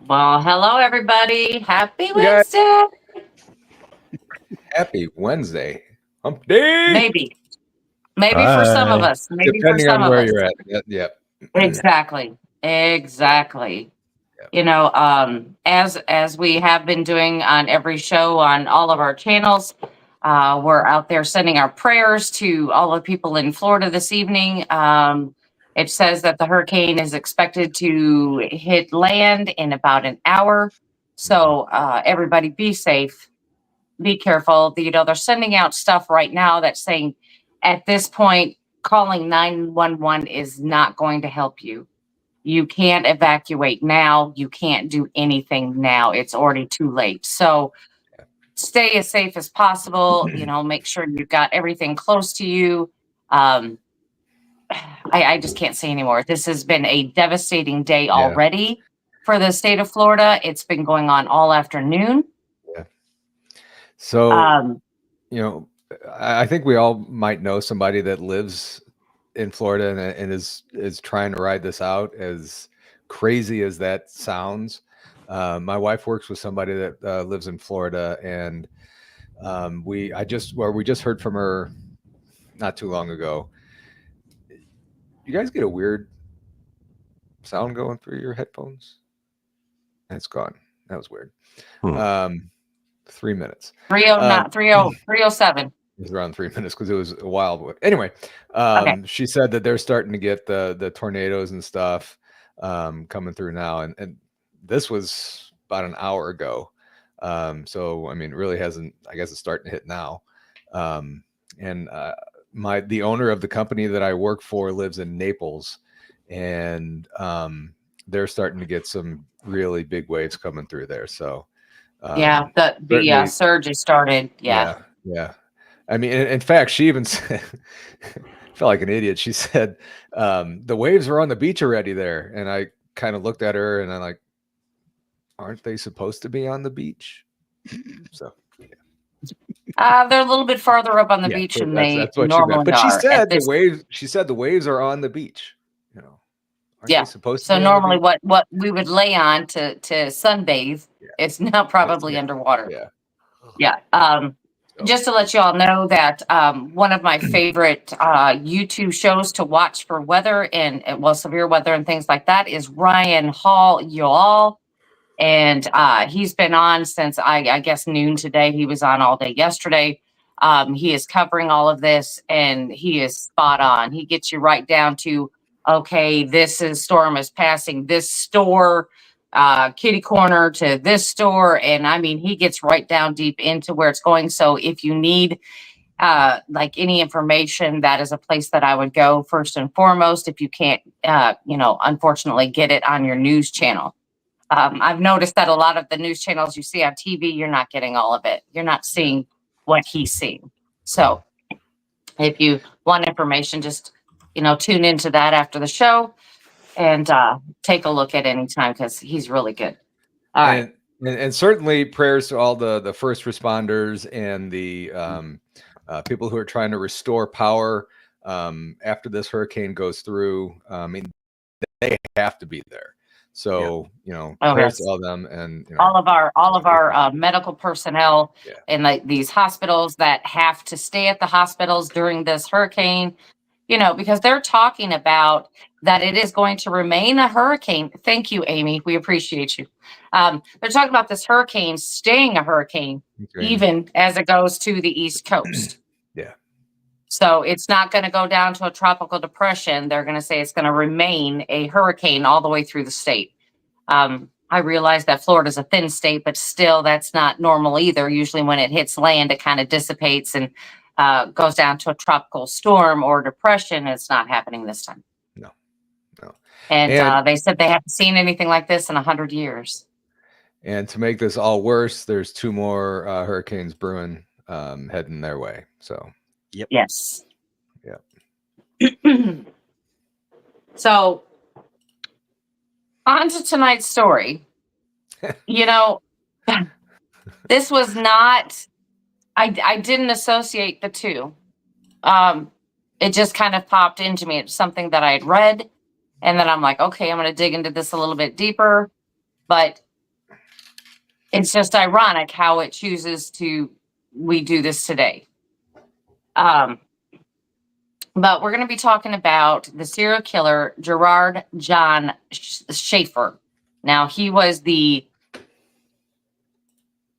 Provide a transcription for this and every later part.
Well, hello everybody. Happy Hey guys, Wednesday. happy Wednesday. Hump day. Maybe. Maybe for some of Hi. us. Maybe for Depending some on of where us. you're at. Yep. Exactly. Exactly. Yep. As we have been doing on every show on all of our channels, we're out there sending our prayers to all the people in Florida this evening. It says that the hurricane is expected to hit land in about an hour. So everybody be safe, be careful. They're sending out stuff right now that's saying at this point, calling 911 is not going to help you. You can't evacuate now. You can't do anything now. It's already too late. So stay as safe as possible. Make sure you've got everything close to you. Um, I just can't say anymore. This has been a devastating day already for the state of Florida. It's been going on all afternoon. Yeah. So, I think we all might know somebody that lives in Florida and is trying to ride this out, as crazy as that sounds. My wife works with somebody that lives in Florida, and we just heard from her not too long ago. You guys get a weird sound going through your headphones? It's gone. That was weird. 3 minutes. 307. It was around 3 minutes because it was a while. Anyway, She said that they're starting to get the tornadoes and stuff coming through now, and this was about an hour ago. So I mean, it really hasn't. I guess it's starting to hit now. The owner of the company that I work for lives in Naples, and they're starting to get some really big waves coming through there. So the surge has started. Yeah. I mean, in fact, she even said, felt like an idiot. She said, the waves are on the beach already there. And I kind of looked at her and I'm like, aren't they supposed to be on the beach? So, they're a little bit farther up on the beach than that's what normally she meant. But are. she said the waves are on the beach. Aren't they supposed to so be normally what we would lay on to sunbathe, it's now probably underwater. Just to let you all know that one of my favorite YouTube shows to watch for weather and severe weather and things like that is Ryan Hall, y'all. And he's been on since I guess noon today. He was on all day yesterday. He is covering all of this, and he is spot on. He gets you right down to, okay, storm is passing this store, kitty corner to this store. And I mean, he gets right down deep into where it's going. So if you need like any information, that is a place that I would go first and foremost if you can't, unfortunately get it on your news channel. I've noticed that a lot of the news channels you see on TV, you're not getting all of it. You're not seeing what he's seeing. So if you want information, just, tune into that after the show and take a look at any time because he's really good. All right. And certainly prayers to all the first responders and the people who are trying to restore power after this hurricane goes through. I mean, they have to be there. So, prayers to all them and all of our medical personnel in these hospitals that have to stay at the hospitals during this hurricane, because they're talking about that it is going to remain a hurricane. Thank you, Amy. We appreciate you. They're talking about this hurricane staying a hurricane even as it goes to the East Coast. So it's not going to go down to a tropical depression. They're going to say it's going to remain a hurricane all the way through the state. I realize that Florida's a thin state, but still that's not normal either. Usually when it hits land, it kind of dissipates and goes down to a tropical storm or depression. It's not happening this time. No. And they said they haven't seen anything like this in 100 years. And to make this all worse, there's 2 more hurricanes brewing heading their way. So. Yep. Yes. Yeah. So on to tonight's story. This was not, I didn't associate the two. It just kind of popped into me. It's something that I had read. And then I'm like, okay, I'm going to dig into this a little bit deeper. But it's just ironic how it chooses to, we do this today. But we're going to be talking about the serial killer, Gerard John Schaefer. Now, he was the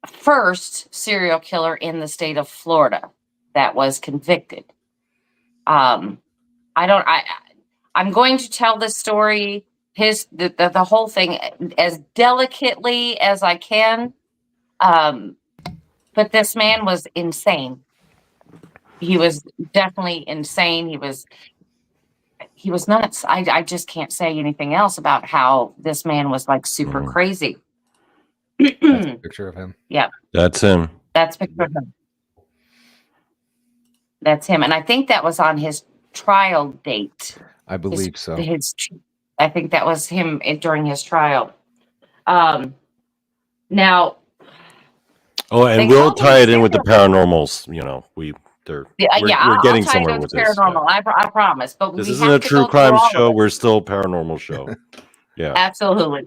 first serial killer in the state of Florida that was convicted. I'm going to tell this story, the whole thing, as delicately as I can. But this man was insane. He was definitely insane. He was nuts. I just can't say anything else about how this man was like super crazy. That's a picture of him. Yeah. That's him. That's a picture of him. That's him. And I think that was on his trial date. I believe so. I think that was him during his trial. Now. Oh, and we'll tie it in with the paranormals. You know, we're getting somewhere with this. Paranormal, I promise. But this isn't a true crime show. We're still a paranormal show. Yeah, absolutely.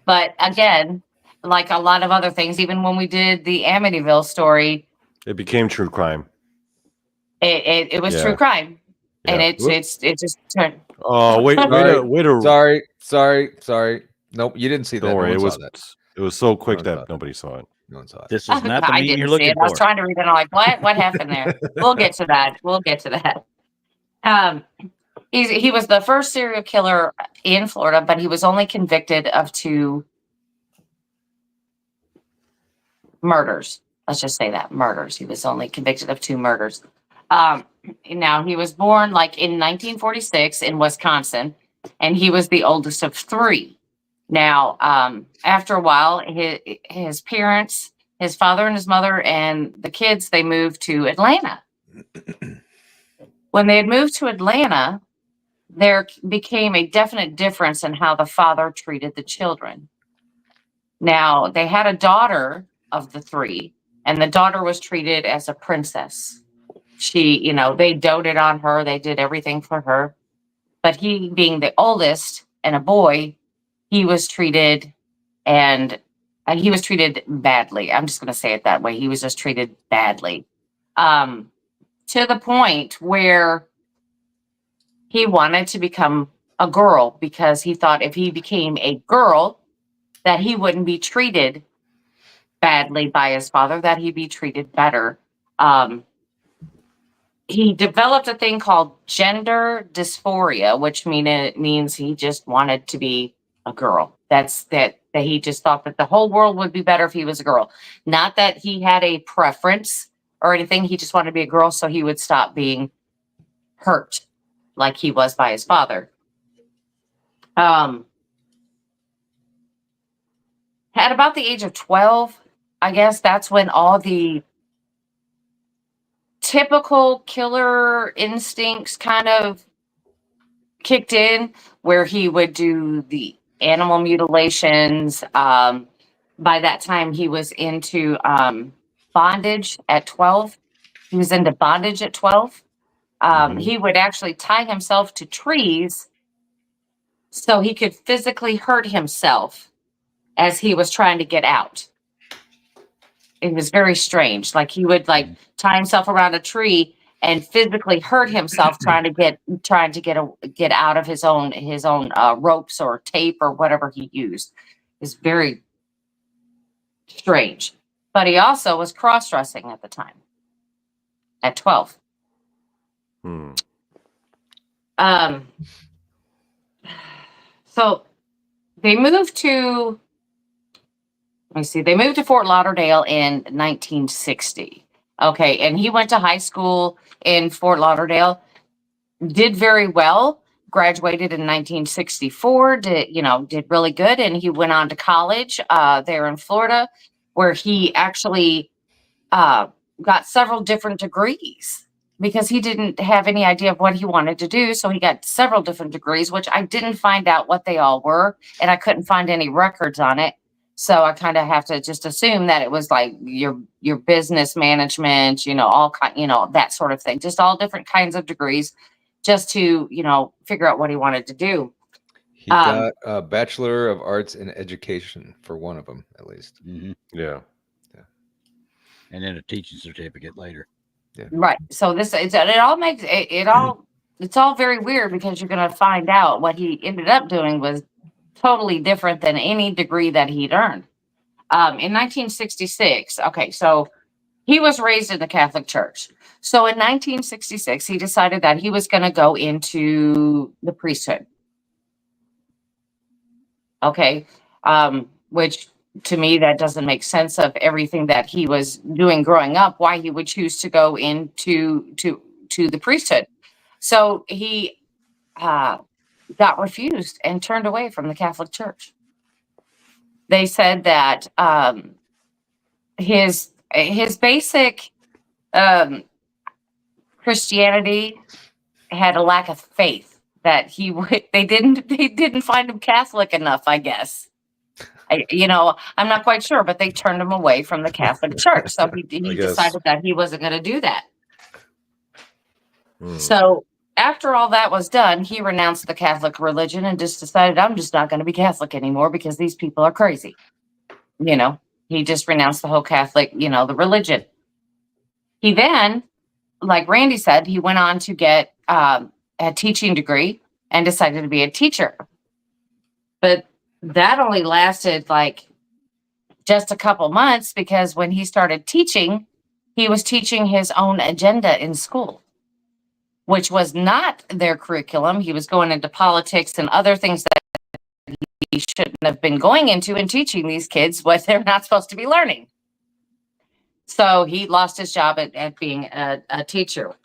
But again, like a lot of other things, even when we did the Amityville story, it became true crime. It was true crime, and it just turned. Oh wait! Sorry. Nope, you didn't see that. Don't worry, it was so quick that nobody saw it. No one saw it. This is not the meeting you're looking for. I was trying to read it. I'm like, what happened there? We'll get to that. He was the first serial killer in Florida, but he was only convicted of 2 murders. Let's just say that, murders. He was only convicted of 2 murders. Now, he was born like in 1946 in Wisconsin, and he was the oldest of 3. Now, after a while, his parents, his father and his mother and the kids, they moved to Atlanta. When they had moved to Atlanta, there became a definite difference in how the father treated the children. Now, they had a daughter of the 3, and the daughter was treated as a princess. She, they doted on her. They did everything for her. But he, being the oldest and a boy, he was treated badly. I'm just going to say it that way. He was just treated badly. To the point where he wanted to become a girl because he thought if he became a girl, that he wouldn't be treated badly by his father, that he'd be treated better. He developed a thing called gender dysphoria, which means he just wanted to be a girl. That he just thought that the whole world would be better if he was a girl. Not that he had a preference or anything. He just wanted to be a girl so he would stop being hurt like he was by his father. At about the age of 12, I guess that's when all the typical killer instincts kind of kicked in, where he would do the animal mutilations. By that time, he was into bondage at 12. He was into bondage at 12. He would actually tie himself to trees so he could physically hurt himself as he was trying to get out. It was very strange. Like he would tie himself around a tree and physically hurt himself trying to get out of his own ropes or tape or whatever he used. It's very strange. But he also was cross-dressing at the time at 12. So they moved to Fort Lauderdale in 1960. Okay, and he went to high school in Fort Lauderdale, did very well, graduated in 1964, did really good, and he went on to college there in Florida, where he actually got several different degrees because he didn't have any idea of what he wanted to do. So he got several different degrees, which I didn't find out what they all were, and I couldn't find any records on it. So I kind of have to just assume that it was like your business management, that sort of thing, just all different kinds of degrees, just to, figure out what he wanted to do. He got a Bachelor of Arts in Education for one of them, at least. Mm-hmm. Yeah. And then a teaching certificate later. Yeah. Right. So it's all very weird, because you're going to find out what he ended up doing was totally different than any degree that he'd earned. In 1966, okay, so he was raised in the Catholic Church. So in 1966, he decided that he was going to go into the priesthood. Okay. Which to me, that doesn't make sense of everything that he was doing growing up, why he would choose to go into the priesthood. So he got refused and turned away from the Catholic Church. They said that his basic Christianity had a lack of faith, that they didn't find him Catholic enough, I guess. I'm not quite sure, but they turned him away from the Catholic Church. So he decided that he wasn't going to do that. So after all that was done, he renounced the Catholic religion and just decided, I'm just not going to be Catholic anymore because these people are crazy. He just renounced the whole Catholic, the religion. He then, like Randy said, he went on to get a teaching degree and decided to be a teacher. But that only lasted like just a couple months, because when he started teaching, he was teaching his own agenda in school, which was not their curriculum. He was going into politics and other things that he shouldn't have been going into and teaching these kids what they're not supposed to be learning. So he lost his job at being a teacher.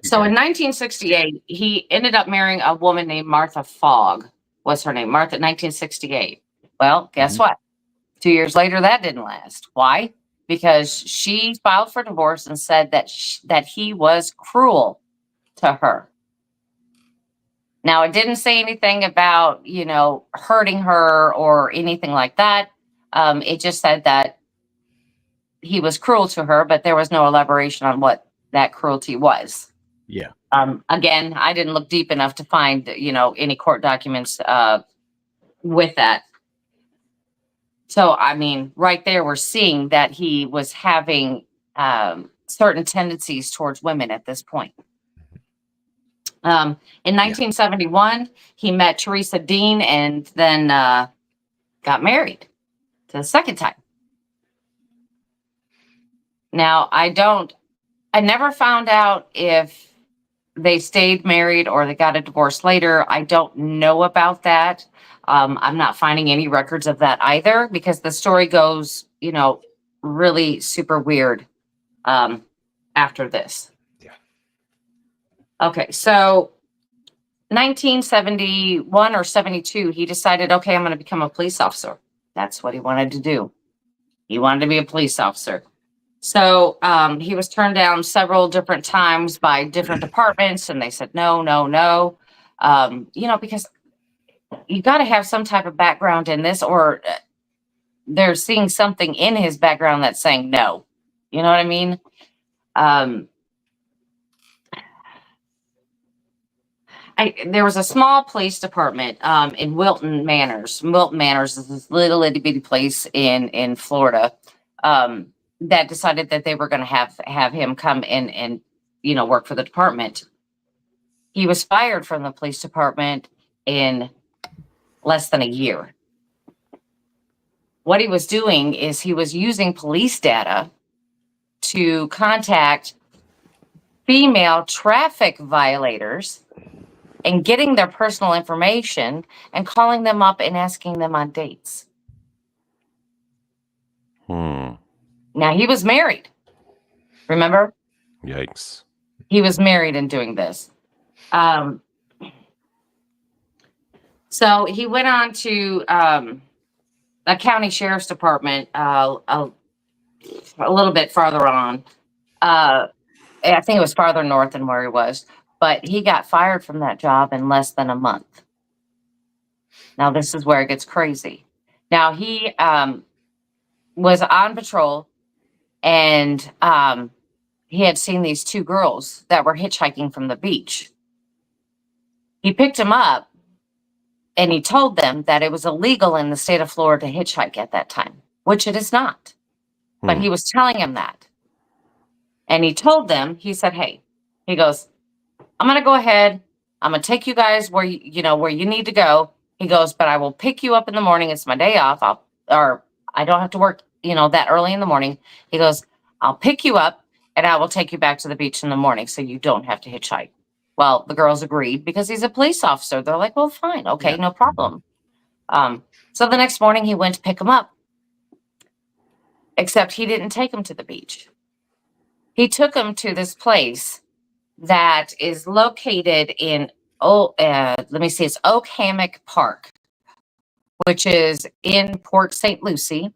So in 1968, he ended up marrying a woman named Martha Fogg, was her name, Martha, 1968. Well, guess what? 2 years later, that didn't last. Why? Because she filed for divorce and said that he was cruel to her. Now, it didn't say anything about, hurting her or anything like that. It just said that he was cruel to her, but there was no elaboration on what that cruelty was. Yeah. Again, I didn't look deep enough to find, any court documents with that. So, I mean, right there, we're seeing that he was having certain tendencies towards women at this point. In 1971, he met Teresa Dean and then got married the second time. Now, I never found out if they stayed married or they got a divorce later. I don't know about that. I'm not finding any records of that either, because the story goes, really super weird after this. Yeah. Okay, so 1971 or 72, he decided, okay, I'm going to become a police officer. That's what he wanted to do. He wanted to be a police officer. So he was turned down several different times by different departments, and they said, no. Because you got to have some type of background in this, or they're seeing something in his background that's saying no. You know what I mean? There was a small police department in Wilton Manors. Wilton Manors is this little itty bitty place in Florida. That decided that they were going to have him come in and, work for the department. He was fired from the police department in less than a year. What he was doing is he was using police data to contact female traffic violators and getting their personal information and calling them up and asking them on dates. Now, he was married. Remember? Yikes. He was married and doing this. So he went on to a county sheriff's department a little bit farther on. I think it was farther north than where he was. But he got fired from that job in less than a month. Now, this is where it gets crazy. Now, he was on patrol. And he had seen these two girls that were hitchhiking from the beach. He picked them up and he told them that it was illegal in the state of Florida to hitchhike at that time, which it is not. But he was telling them that. And he told them, he said, hey, he goes, I'm going to go ahead. I'm going to take you guys where where you need to go. He goes, but I will pick you up in the morning. It's my day off. I don't have to work, that early in the morning. He goes, I'll pick you up and I will take you back to the beach in the morning so you don't have to hitchhike. Well, the girls agreed because he's a police officer. They're like, well, fine. Okay, no problem. So the next morning he went to pick them up. Except he didn't take them to the beach. He took them to this place that is located in, it's Oak Hammock Park, which is in Port St. Lucie.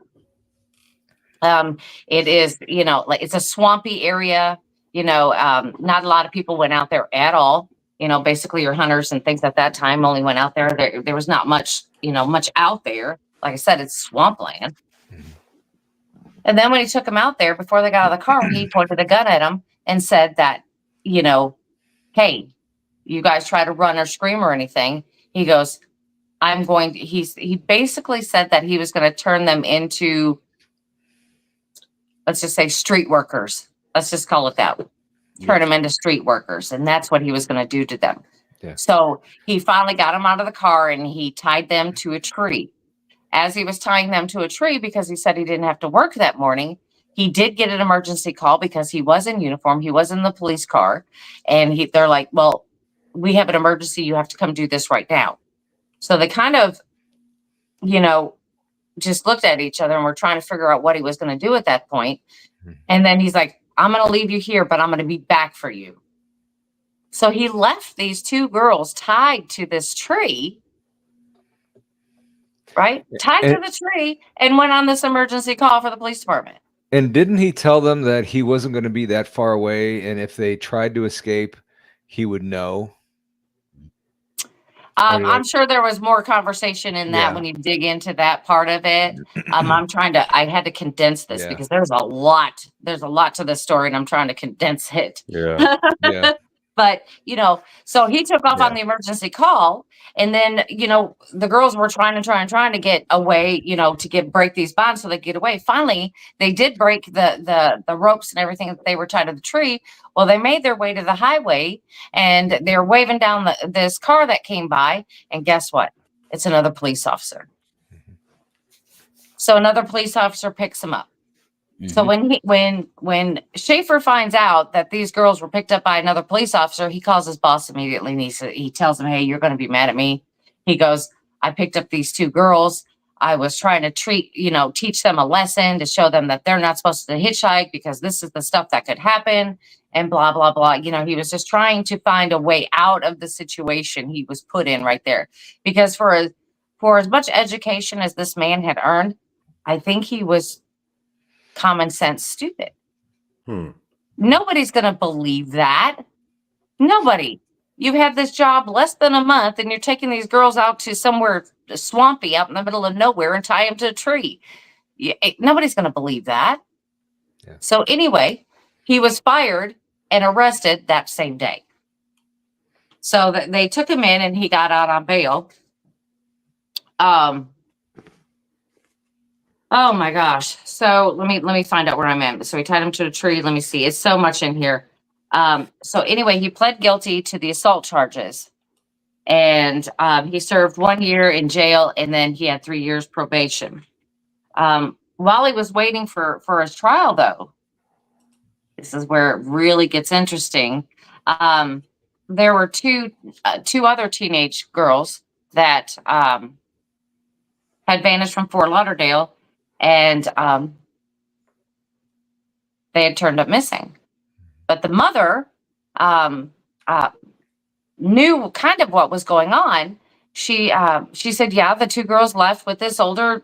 It is, it's a swampy area. Not a lot of people went out there at all. Basically your hunters and things at that time only went out there. There was not much, much out there. Like I said, it's swampland. And then when he took them out there, before they got out of the car, he pointed a gun at them and said that, hey, you guys try to run or scream or anything. He goes, he basically said that he was going to turn them into, let's just say, street workers. Let's just call it that. Turn them into street workers. And that's what he was going to do to them. Yeah. So he finally got them out of the car and he tied them to a tree. As he was tying them to a tree, because he said he didn't have to work that morning, he did get an emergency call because he was in uniform. He was in the police car. And they're like, well, we have an emergency. You have to come do this right now. So they kind of, just looked at each other and were trying to figure out what he was going to do at that point. And then he's like, I'm going to leave you here, but I'm going to be back for you. So he left these two girls tied to this tree. Right? Tied to the tree and went on this emergency call for the police department. And didn't he tell them that he wasn't going to be that far away? And if they tried to escape, he would know? I'm sure there was more conversation in that when you dig into that part of it. I had to condense this because there's a lot to this story and I'm trying to condense it. Yeah. Yeah. But, so he took off on the emergency call and then, the girls were trying to get away, to break these bonds so they get away. Finally, they did break the ropes and everything that they were tied to the tree. Well, they made their way to the highway and they're waving down this car that came by. And guess what? It's another police officer. So another police officer picks him up. So when Schaefer finds out that these girls were picked up by another police officer, he calls his boss immediately and he tells him, hey, you're going to be mad at me. He goes, I picked up these two girls. I was trying to teach them a lesson to show them that they're not supposed to hitchhike because this is the stuff that could happen and blah, blah, blah. He was just trying to find a way out of the situation he was put in right there. Because for as much education as this man had earned, I think he was common sense stupid. Nobody's going to believe that. Nobody. You've had this job less than a month and you're taking these girls out to somewhere swampy out in the middle of nowhere and tie them to a tree. Nobody's going to believe that. Yeah. So anyway, he was fired and arrested that same day. So they took him in and he got out on bail. Oh my gosh. So let me find out where I'm at. So he tied him to a tree. Let me see. It's so much in here. So anyway, he pled guilty to the assault charges and he served 1 year in jail and then he had 3 years probation. While he was waiting for his trial though, this is where it really gets interesting. There were two other teenage girls that had vanished from Fort Lauderdale and they had turned up missing. But the mother knew kind of what was going on. She said, yeah, the two girls left with this older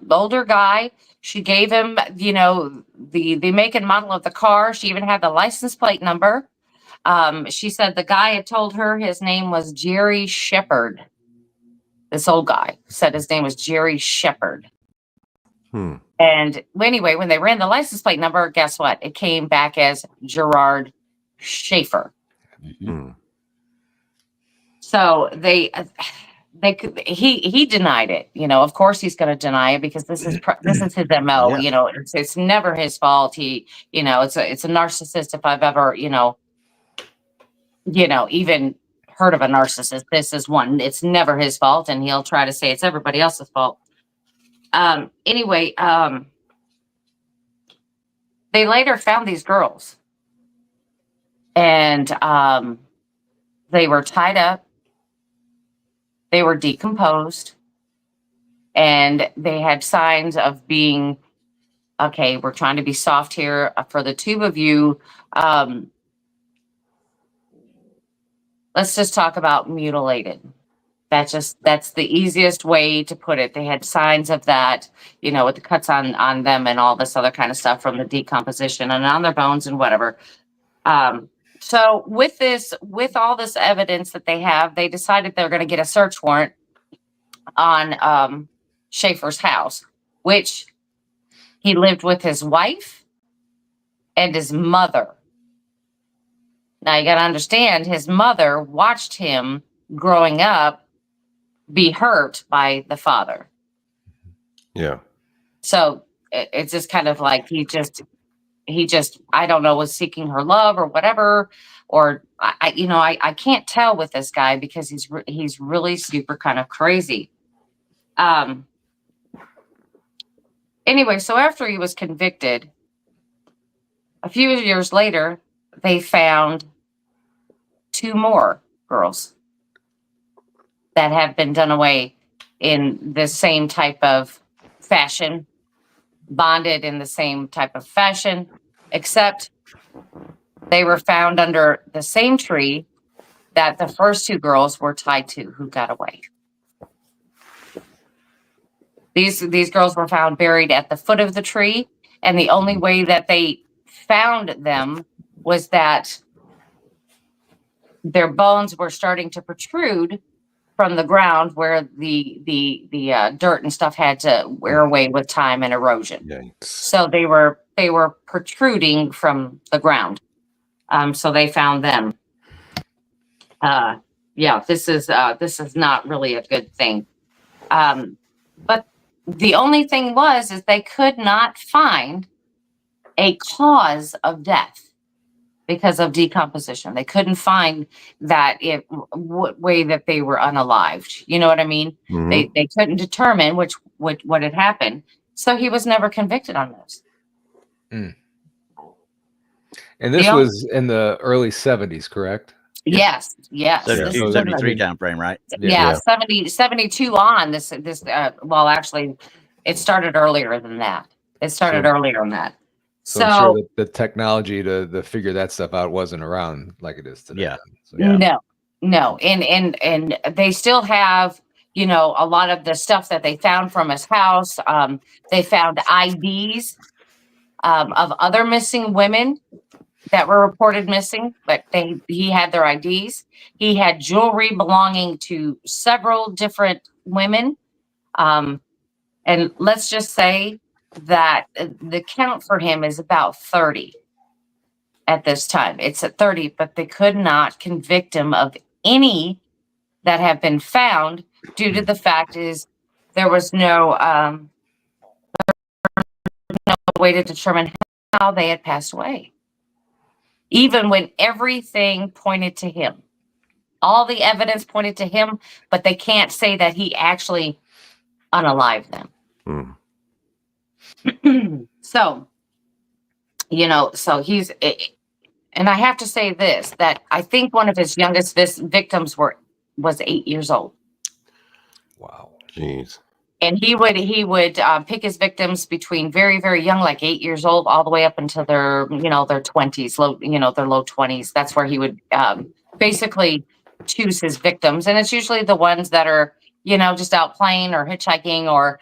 guy. She gave him, the make and model of the car. She even had the license plate number. She said the guy had told her his name was Jerry Shepherd. This old guy said his name was Jerry Shepherd. And anyway, when they ran the license plate number, guess what? It came back as Gerard Schaefer. So he denied it. Of course he's going to deny it because this is his MO. Yeah. It's never his fault. It's a narcissist. If I've ever, even heard of a narcissist, this is one. It's never his fault, and he'll try to say it's everybody else's fault. Anyway, they later found these girls, and they were tied up. They were decomposed, and they had signs of being, okay, we're trying to be soft here for the two of you. Let's just talk about mutilated. That's the easiest way to put it. They had signs of that, with the cuts on them and all this other kind of stuff from the decomposition and on their bones and whatever. So with all this evidence that they have, they decided they're going to get a search warrant on Schaefer's house, which he lived with his wife and his mother. Now you got to understand, his mother watched him growing up be hurt by the father. Yeah. So it's just kind of like he just, I don't know, was seeking her love or whatever. Or I can't tell with this guy because he's really super kind of crazy. Anyway, so after he was convicted, a few years later, they found 2 more girls that have been done away in the same type of fashion, bonded in the same type of fashion, except they were found under the same tree that the first 2 girls were tied to who got away. These girls were found buried at the foot of the tree, and the only way that they found them was that their bones were starting to protrude from the ground where the dirt and stuff had to wear away with time and erosion. Yikes. So they were protruding from the ground. So they found them. This is not really a good thing. But the only thing is they could not find a cause of death because of decomposition. They couldn't find that what way that they were unalived. You know what I mean? Mm-hmm. They couldn't determine what had happened. So he was never convicted on those. Mm. And this was in the early 70s, correct? Yes. 72, 73 time frame, right? Yeah. 72 on this. Well, actually, it started earlier than that. It started earlier than that. So I'm sure that the technology to figure that stuff out wasn't around like it is today. Yeah. So, No. And they still have, a lot of the stuff that they found from his house. They found IDs of other missing women that were reported missing, but he had their IDs. He had jewelry belonging to several different women. And let's just say that the count for him is about 30 at this time. It's at 30, but they could not convict him of any that have been found due to the fact is there was no way to determine how they had passed away. Even when everything pointed to him, all the evidence pointed to him, but they can't say that he actually unalived them. So he's, and I have to say this, that I think one of his youngest victims was 8 years old. Wow. Jeez. And he would pick his victims between very, very young, like 8 years old, all the way up until their 20s, their low 20s. That's where he would basically choose his victims. And it's usually the ones that are, just out playing or hitchhiking or,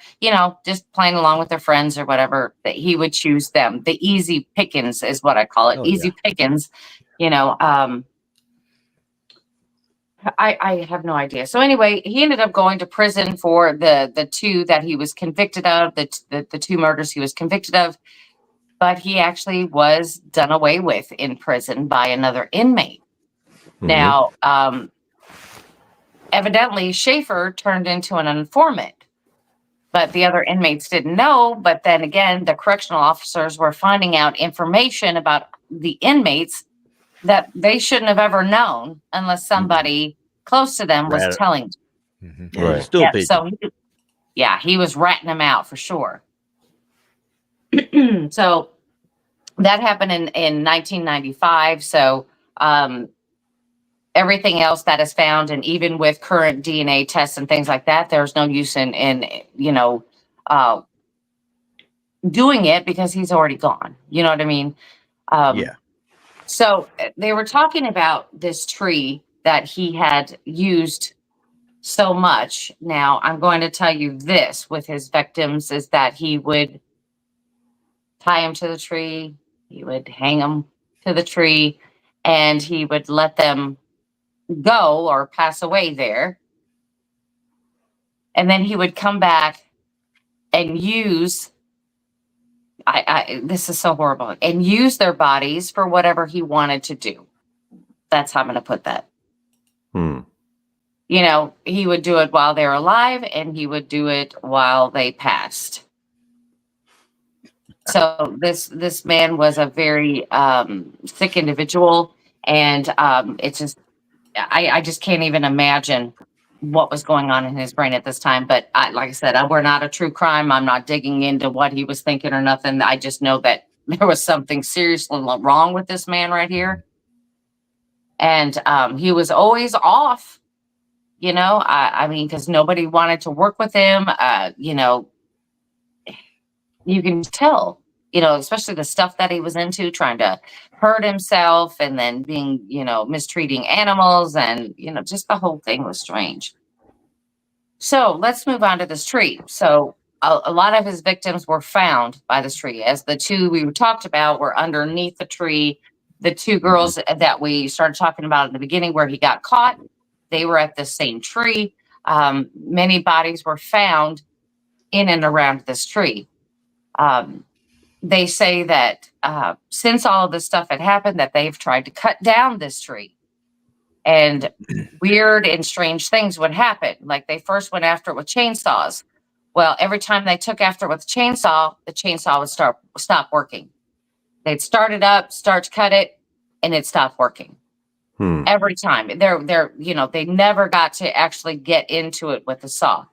just playing along with their friends or whatever, that he would choose them. The easy pickings is what I call it. Easy pickings, I have no idea. So anyway, he ended up going to prison for the 2 that he was convicted of, the 2 murders he was convicted of, but he actually was done away with in prison by another inmate. Mm-hmm. Now, evidently Schaefer turned into an informant, but the other inmates didn't know. But then again, the correctional officers were finding out information about the inmates that they shouldn't have ever known unless somebody close to them was telling them. Yeah, Right. still Yeah, so he was ratting them out for sure. So that happened in 1995. So everything else that is found, and even with current DNA tests and things like that, there's no use in doing it because he's already gone. You know what I mean? Yeah. So they were talking about this tree that he had used so much. Now, I'm going to tell you this with his victims is that he would tie them to the tree, he would hang them to the tree, and he would let them go or pass away there. And then he would come back and use, this is so horrible, and use their bodies for whatever he wanted to do. That's how I'm going to put that. You know, he would do it while they're alive, and he would do it while they passed. So this man was a very sick individual, and it's just I just can't even imagine what was going on in his brain at this time. But like I said, we're not a true crime. I'm not digging into what he was thinking or nothing. I just know that there was something seriously wrong with this man right here, and he was always off. You know, I mean, because nobody wanted to work with him. You know, you can tell, you know, especially the stuff that he was into, trying to hurt himself and then being, you know, mistreating animals. And, you know, just the whole thing was strange. So let's move on to this tree. So a lot of his victims were found by this tree, as the two we talked about were underneath the tree. The two girls that we started talking about in the beginning where he got caught, they were at the same tree. Many bodies were found in and around this tree. They say that since all of this stuff had happened, that they've tried to cut down this tree. And weird and strange things would happen. Like they first went after it with chainsaws. Well, every time they took after it with the chainsaw would stop working. They'd start it up, start to cut it, and it stopped working. Every time. They're you know, they never got to actually get into it with the saw.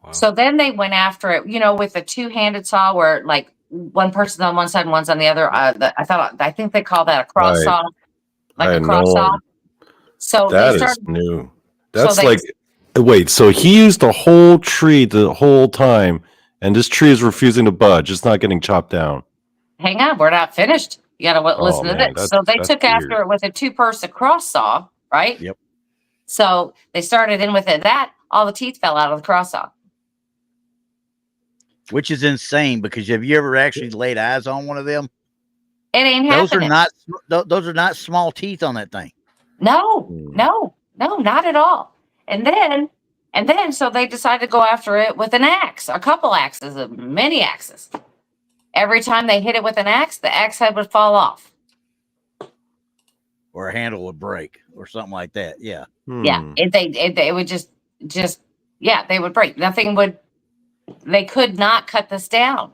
Wow. So then they went after it, you know, with a two-handed saw where like one person's on one side and one's on the other. I think they call that a cross saw, like a cross saw. So that is new. That's so wait, so he used the whole tree the whole time, and this tree is refusing to budge. It's not getting chopped down. Hang on, we're not finished. You got to listen to this. So they took after it with a two-person cross saw, right? Yep. So they started in with it. That all the teeth fell out of the cross saw. Which is insane, because have you ever actually laid eyes on one of them? It ain't happening. Those are not small teeth on that thing. No, not at all. And then so they decided to go after it with an axe, a couple axes, many axes. Every time they hit it with an axe, the axe head would fall off. Or a handle would break or something like that. Yeah. Yeah. They would just they would break. They could not cut this down.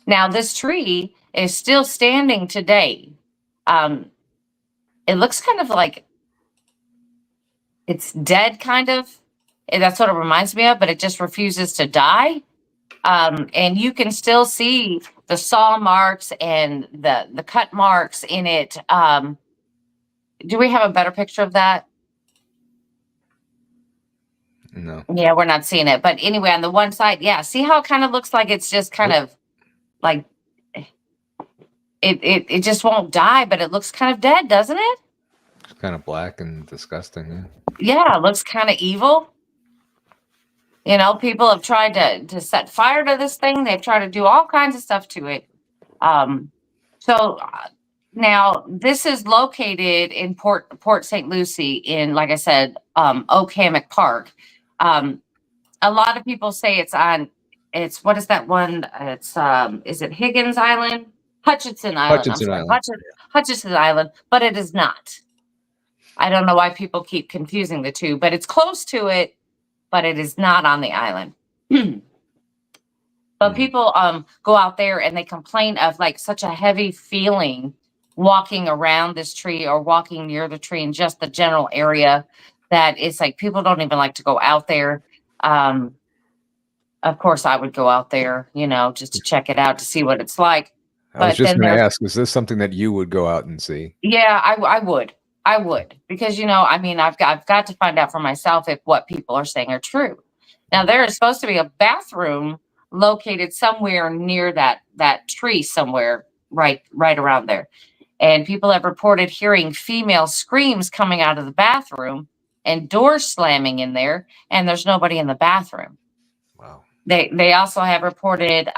Now, this tree is still standing today. It looks kind of like it's dead, kind of. That's what it reminds me of, but it just refuses to die. And you can still see the saw marks and the cut marks in it. Do we have a better picture of that? No. Yeah, we're not seeing it. But anyway, on the one side, yeah, see how it kind of looks like it's just kind of like it just won't die, but it looks kind of dead, doesn't it? It's kind of black and disgusting. Yeah, it looks kind of evil. You know, people have tried to set fire to this thing. They've tried to do all kinds of stuff to it. So now this is located in Port St. Lucie in, like I said, Oak Hammock Park. A lot of people say what is that one? It's is it Higgins Island? Hutchinson Island. Hutchinson Island. Hutchinson Island, but it is not. I don't know why people keep confusing the two, but it's close to it, but it is not on the island. But people go out there and they complain of like such a heavy feeling walking around this tree or walking near the tree in just the general area that it's like people don't even like to go out there. Of course, I would go out there, just to check it out to see what it's like. I was just going to ask, is this something that you would go out and see? Yeah, I would. I would, because, I've got to find out for myself if what people are saying are true. Now, there is supposed to be a bathroom located somewhere near that tree somewhere right around there. And people have reported hearing female screams coming out of the bathroom and doors slamming in there, and there's nobody in the bathroom. Wow. They also have reported,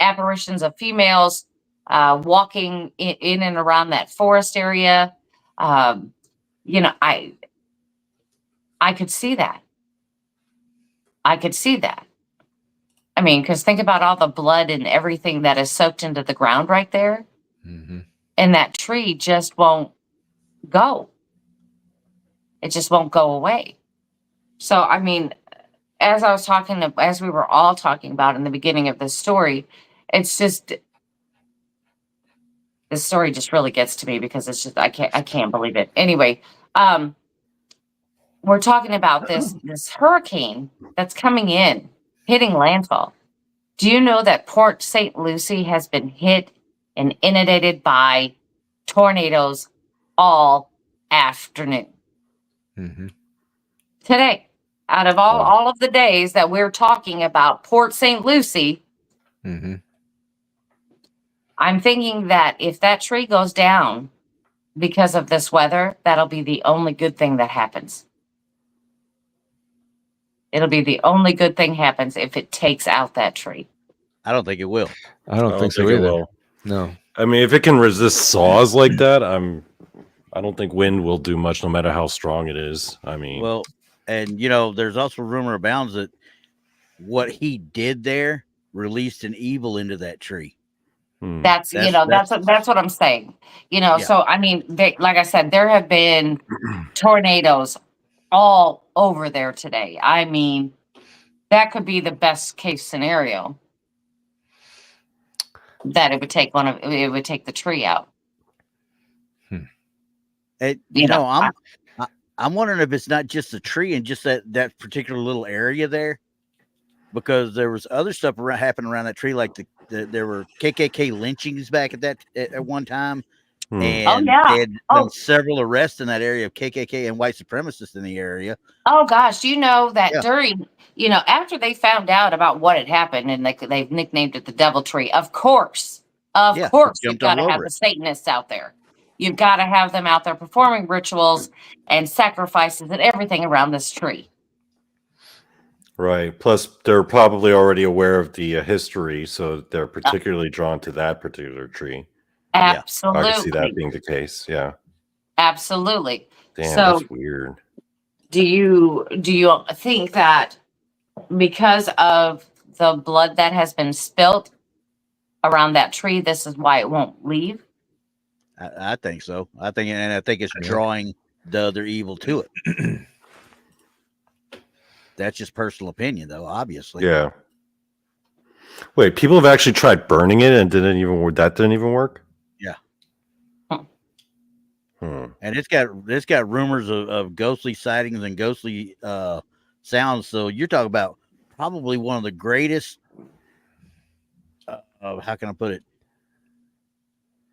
apparitions of females walking in and around that forest area. I could see that. I mean, because think about all the blood and everything that is soaked into the ground right there. Mm-hmm. And that tree just won't go. It just won't go away. So, I mean, as we were all talking about in the beginning of this story, it's just, this story just really gets to me because it's just, I can't believe it. Anyway, we're talking about this hurricane that's coming in, hitting landfall. Do you know that Port St. Lucie has been hit and inundated by tornadoes all afternoon? Mm-hmm. Today, out of all of the days that we're talking about Port St. Lucie, mm-hmm. I'm thinking that if that tree goes down because of this weather, that'll be the only good thing that happens. It'll be the only good thing happens if it takes out that tree. I don't think it will. I don't think so either. No. I mean, if it can resist saws like that, I don't think wind will do much, no matter how strong it is. I mean, well, and there's also rumor abounds that what he did there released an evil into that tree. That's what I'm saying. So I mean, like I said, there have been tornadoes all over there today. I mean, that could be the best case scenario. That it would take the tree out. I'm wondering if it's not just the tree and just that particular little area there, because there was other stuff happening around that tree, like there were KKK lynchings back at one time, and they had done several arrests in that area of KKK and white supremacists in the area. Oh gosh, during after they found out about what had happened and they've nicknamed it the Devil Tree. Of course, you've got to have the Satanists out there. You've got to have them out there performing rituals and sacrifices and everything around this tree. Right. Plus, they're probably already aware of the history, so they're particularly drawn to that particular tree. Absolutely. I can see that being the case. Yeah. Absolutely. Damn, that's weird. Do you think that because of the blood that has been spilt around that tree, this is why it won't leave? I think so. I think it's drawing the other evil to it. That's just personal opinion, though, obviously. Yeah. Wait, people have actually tried burning it and didn't even work? Yeah. And it's got rumors of ghostly sightings and ghostly sounds. So you're talking about probably one of the greatest how can I put it?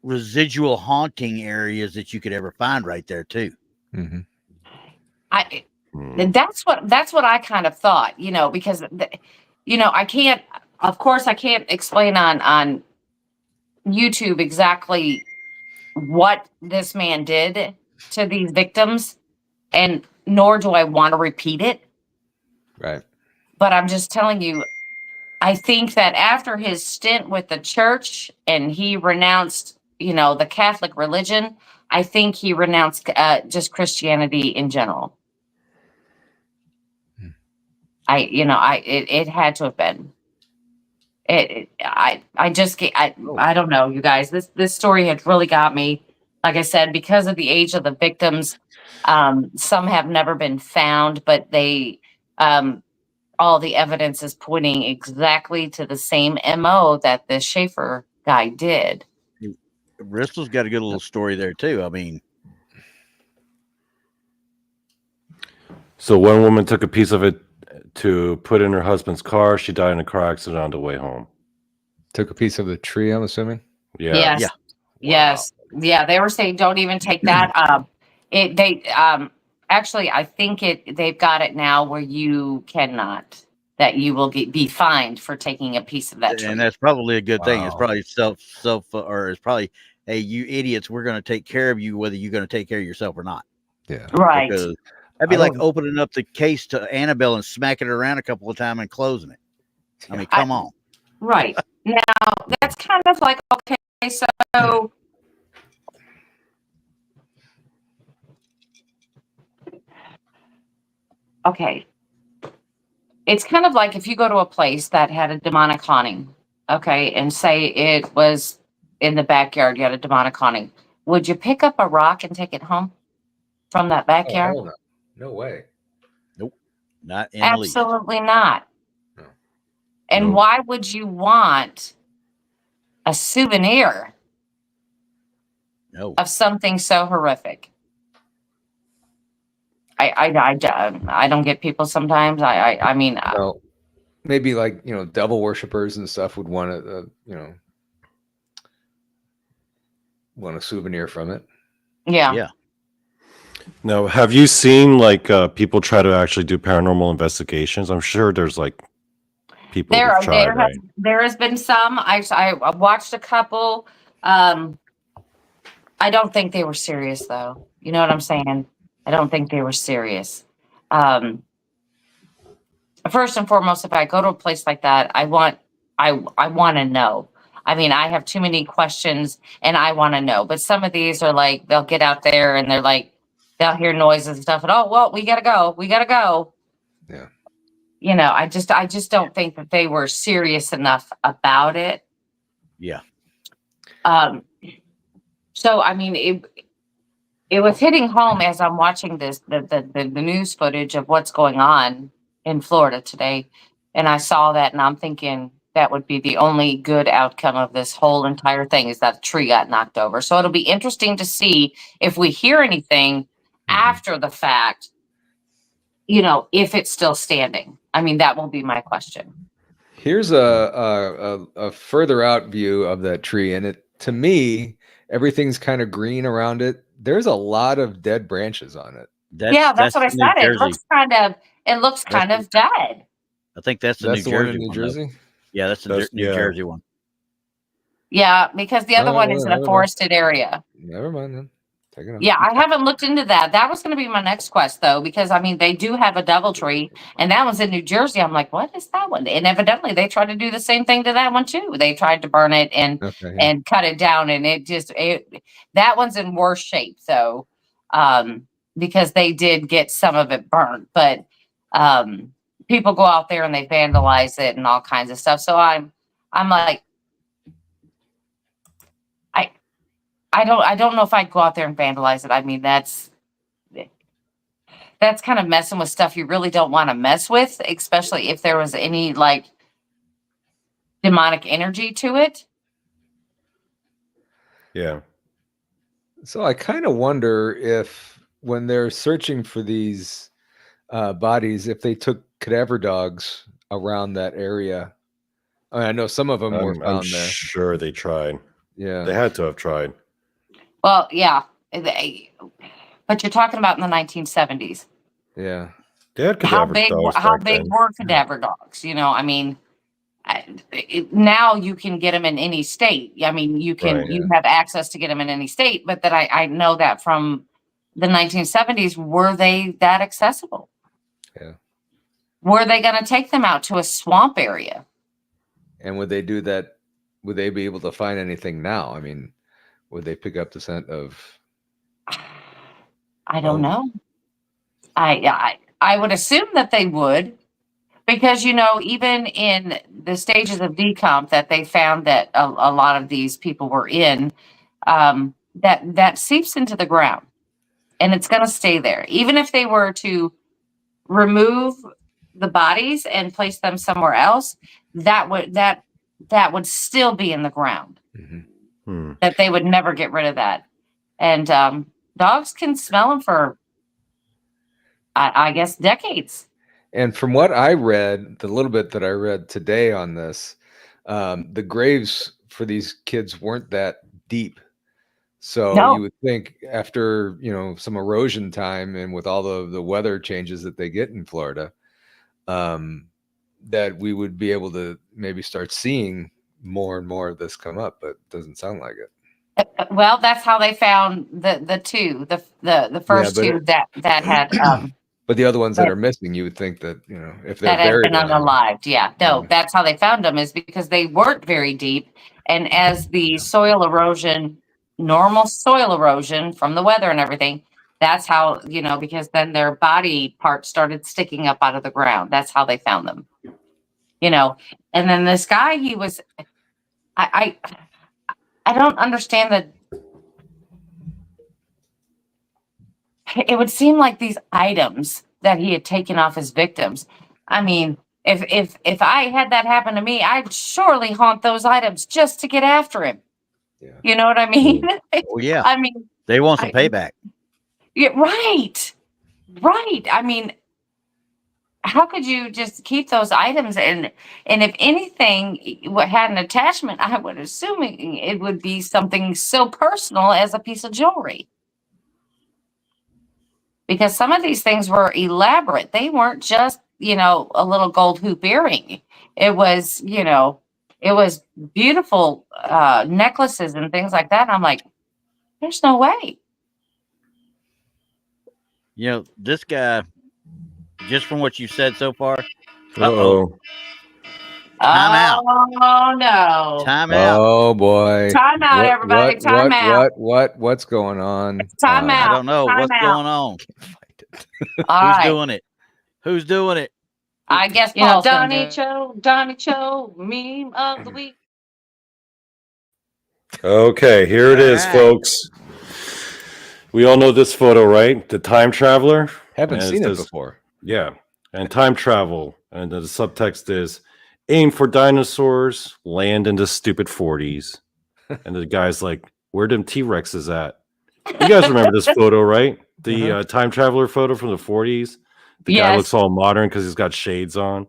Residual haunting areas that you could ever find right there too. Mm-hmm. That's what I kind of thought, because I can't explain on YouTube exactly what this man did to these victims, and nor do I want to repeat it. Right. But I'm just telling you, I think that after his stint with the church and he renounced, the Catholic religion, I think he renounced just Christianity in general. It had to have been. I don't know, you guys. This story had really got me. like I said, because of the age of the victims, some have never been found, but they, all the evidence is pointing exactly to the same MO that the Schaefer guy did. Bristol's got a good little story there too. I mean, So one woman took a piece of it to put in her husband's car. She died in a car accident on the way home. Took a piece of the tree, I'm assuming. Yeah. Yes. Yeah. Yes. Yeah. They were saying don't even take that. Actually, I think they've got it now where you cannot, that you will be fined for taking a piece of that tree. and that's probably a good thing. It's Wow. probably or it's probably, hey, you idiots, we're going to take care of you, whether you're going to take care of yourself or not. Yeah. Right. Because that'd be I like don't- opening up the case to Annabelle and smacking it around a couple of times and closing it. I mean, come on. Right. Now, that's kind of like, okay, so okay. It's kind of like if you go to a place that had a demonic haunting, okay, and say it was in the backyard, you had a demonic haunting. Would you pick up a rock and take it home from that Oh, backyard? hell no. No way. Not in the least. Absolutely not. No. And No. why would you want a souvenir No. of something so horrific? I don't get people sometimes. I mean, Well, maybe like, devil worshippers and stuff would want want a souvenir from it. yeah. Yeah. Now, have you seen like people try to actually do paranormal investigations? I'm sure there's like people who've tried, right? There has been some. I watched a couple. I don't think they were serious though. You know what I'm saying? I don't think they were serious. First and foremost, if I go to a place like that, I want to know. I mean, I have too many questions and I want to know. But some of these are like, they'll get out there and they're like, they'll hear noises and stuff. And, oh, well, we got to go. We got to go. Yeah. I just don't think that they were serious enough about it. Yeah. So, I mean, it was hitting home as I'm watching the news footage of what's going on in Florida today. And I saw that and I'm thinking that would be the only good outcome of this whole entire thing is that the tree got knocked over. So it'll be interesting to see if we hear anything after the fact, if it's still standing. I mean, that will be my question. Here's a further out view of that tree, and to me, everything's kind of green around it. There's a lot of dead branches on it. That's what I the New said. Jersey. It looks kind of dead. I think that's the That's New the one Jersey in New one, Jersey. though. Yeah, that's the New Jersey one. Yeah, because the other one is in I a don't know. forested area. Never mind then. Take it off. Yeah, I haven't looked into that. That was going to be my next quest, though, because I mean, they do have a devil tree, and that one's in New Jersey. I'm like, what is that one? And evidently, they tried to do the same thing to that one too. They tried to burn it and cut it down, and that one's in worse shape, though, because they did get some of it burnt. But people go out there and they vandalize it and all kinds of stuff. So I'm like, I don't know if I'd go out there and vandalize it. I mean, that's kind of messing with stuff you really don't want to mess with, especially if there was any like demonic energy to it. Yeah. So I kind of wonder if when they're searching for these bodies, if they took cadaver dogs around that area. I mean, I know some of them were found I'm there. sure they tried. Yeah. They had to have tried. Well, yeah, but you're talking about in the 1970s. Yeah. They had cadaver dogs How back big then. were cadaver dogs? I mean, now you can get them in any state. I mean, you have access to get them in any state, but that I know that from the 1970s, were they that accessible? Yeah. Were they going to take them out to a swamp area? And would they do that? Would they be able to find anything now? I mean, would they pick up the scent of? I don't know. I would assume that they would, because even in the stages of decomp that they found that a lot of these people were in, that seeps into the ground, and it's going to stay there. Even if they were to remove the bodies and place them somewhere else, that would still be in the ground. That they would never get rid of that. And dogs can smell them for, I guess, decades. And from what I read, the little bit that I read today on this, the graves for these kids weren't that deep. So you would think after, some erosion time and with all the weather changes that they get in Florida, that we would be able to maybe start seeing more and more of this come up, but it doesn't sound like it. Well, that's how they found the two, the first two that had. But the other ones that are missing, you would think that, if they're that have buried been unalived. Yeah, no, that's how they found them, is because they weren't very deep. And as the soil erosion, normal soil erosion from the weather and everything, that's how, because then their body parts started sticking up out of the ground. That's how they found them. And then this guy, he was, I don't understand that. It would seem like these items that he had taken off his victims. I mean, if I had that happen to me, I'd surely haunt those items just to get after him. Yeah. You know what I mean? Oh, yeah. I mean, they want some payback. Yeah, right. I mean, how could you just keep those items? And if anything had an attachment, I would assume it would be something so personal as a piece of jewelry. Because some of these things were elaborate. They weren't just, a little gold hoop earring. It was, it was beautiful necklaces and things like that. And I'm like, there's no way. This guy, just from what you said so far. Uh-oh. Time out. Oh, no. Time out. Oh, boy. Time out, everybody. Time out. What's going on? Time out. I don't know. What's going on? Who's doing it? I guess Donny Cho, meme of the week. Okay, here it is, folks. We all know this photo, right? The time traveler. Haven't seen it before. Yeah, and time travel, and the subtext is aim for dinosaurs, land in the stupid 40s. And the guy's like, where them T-Rexes at? You guys remember this photo, right? The time traveler photo from the 40s. The guy looks all modern because he's got shades on.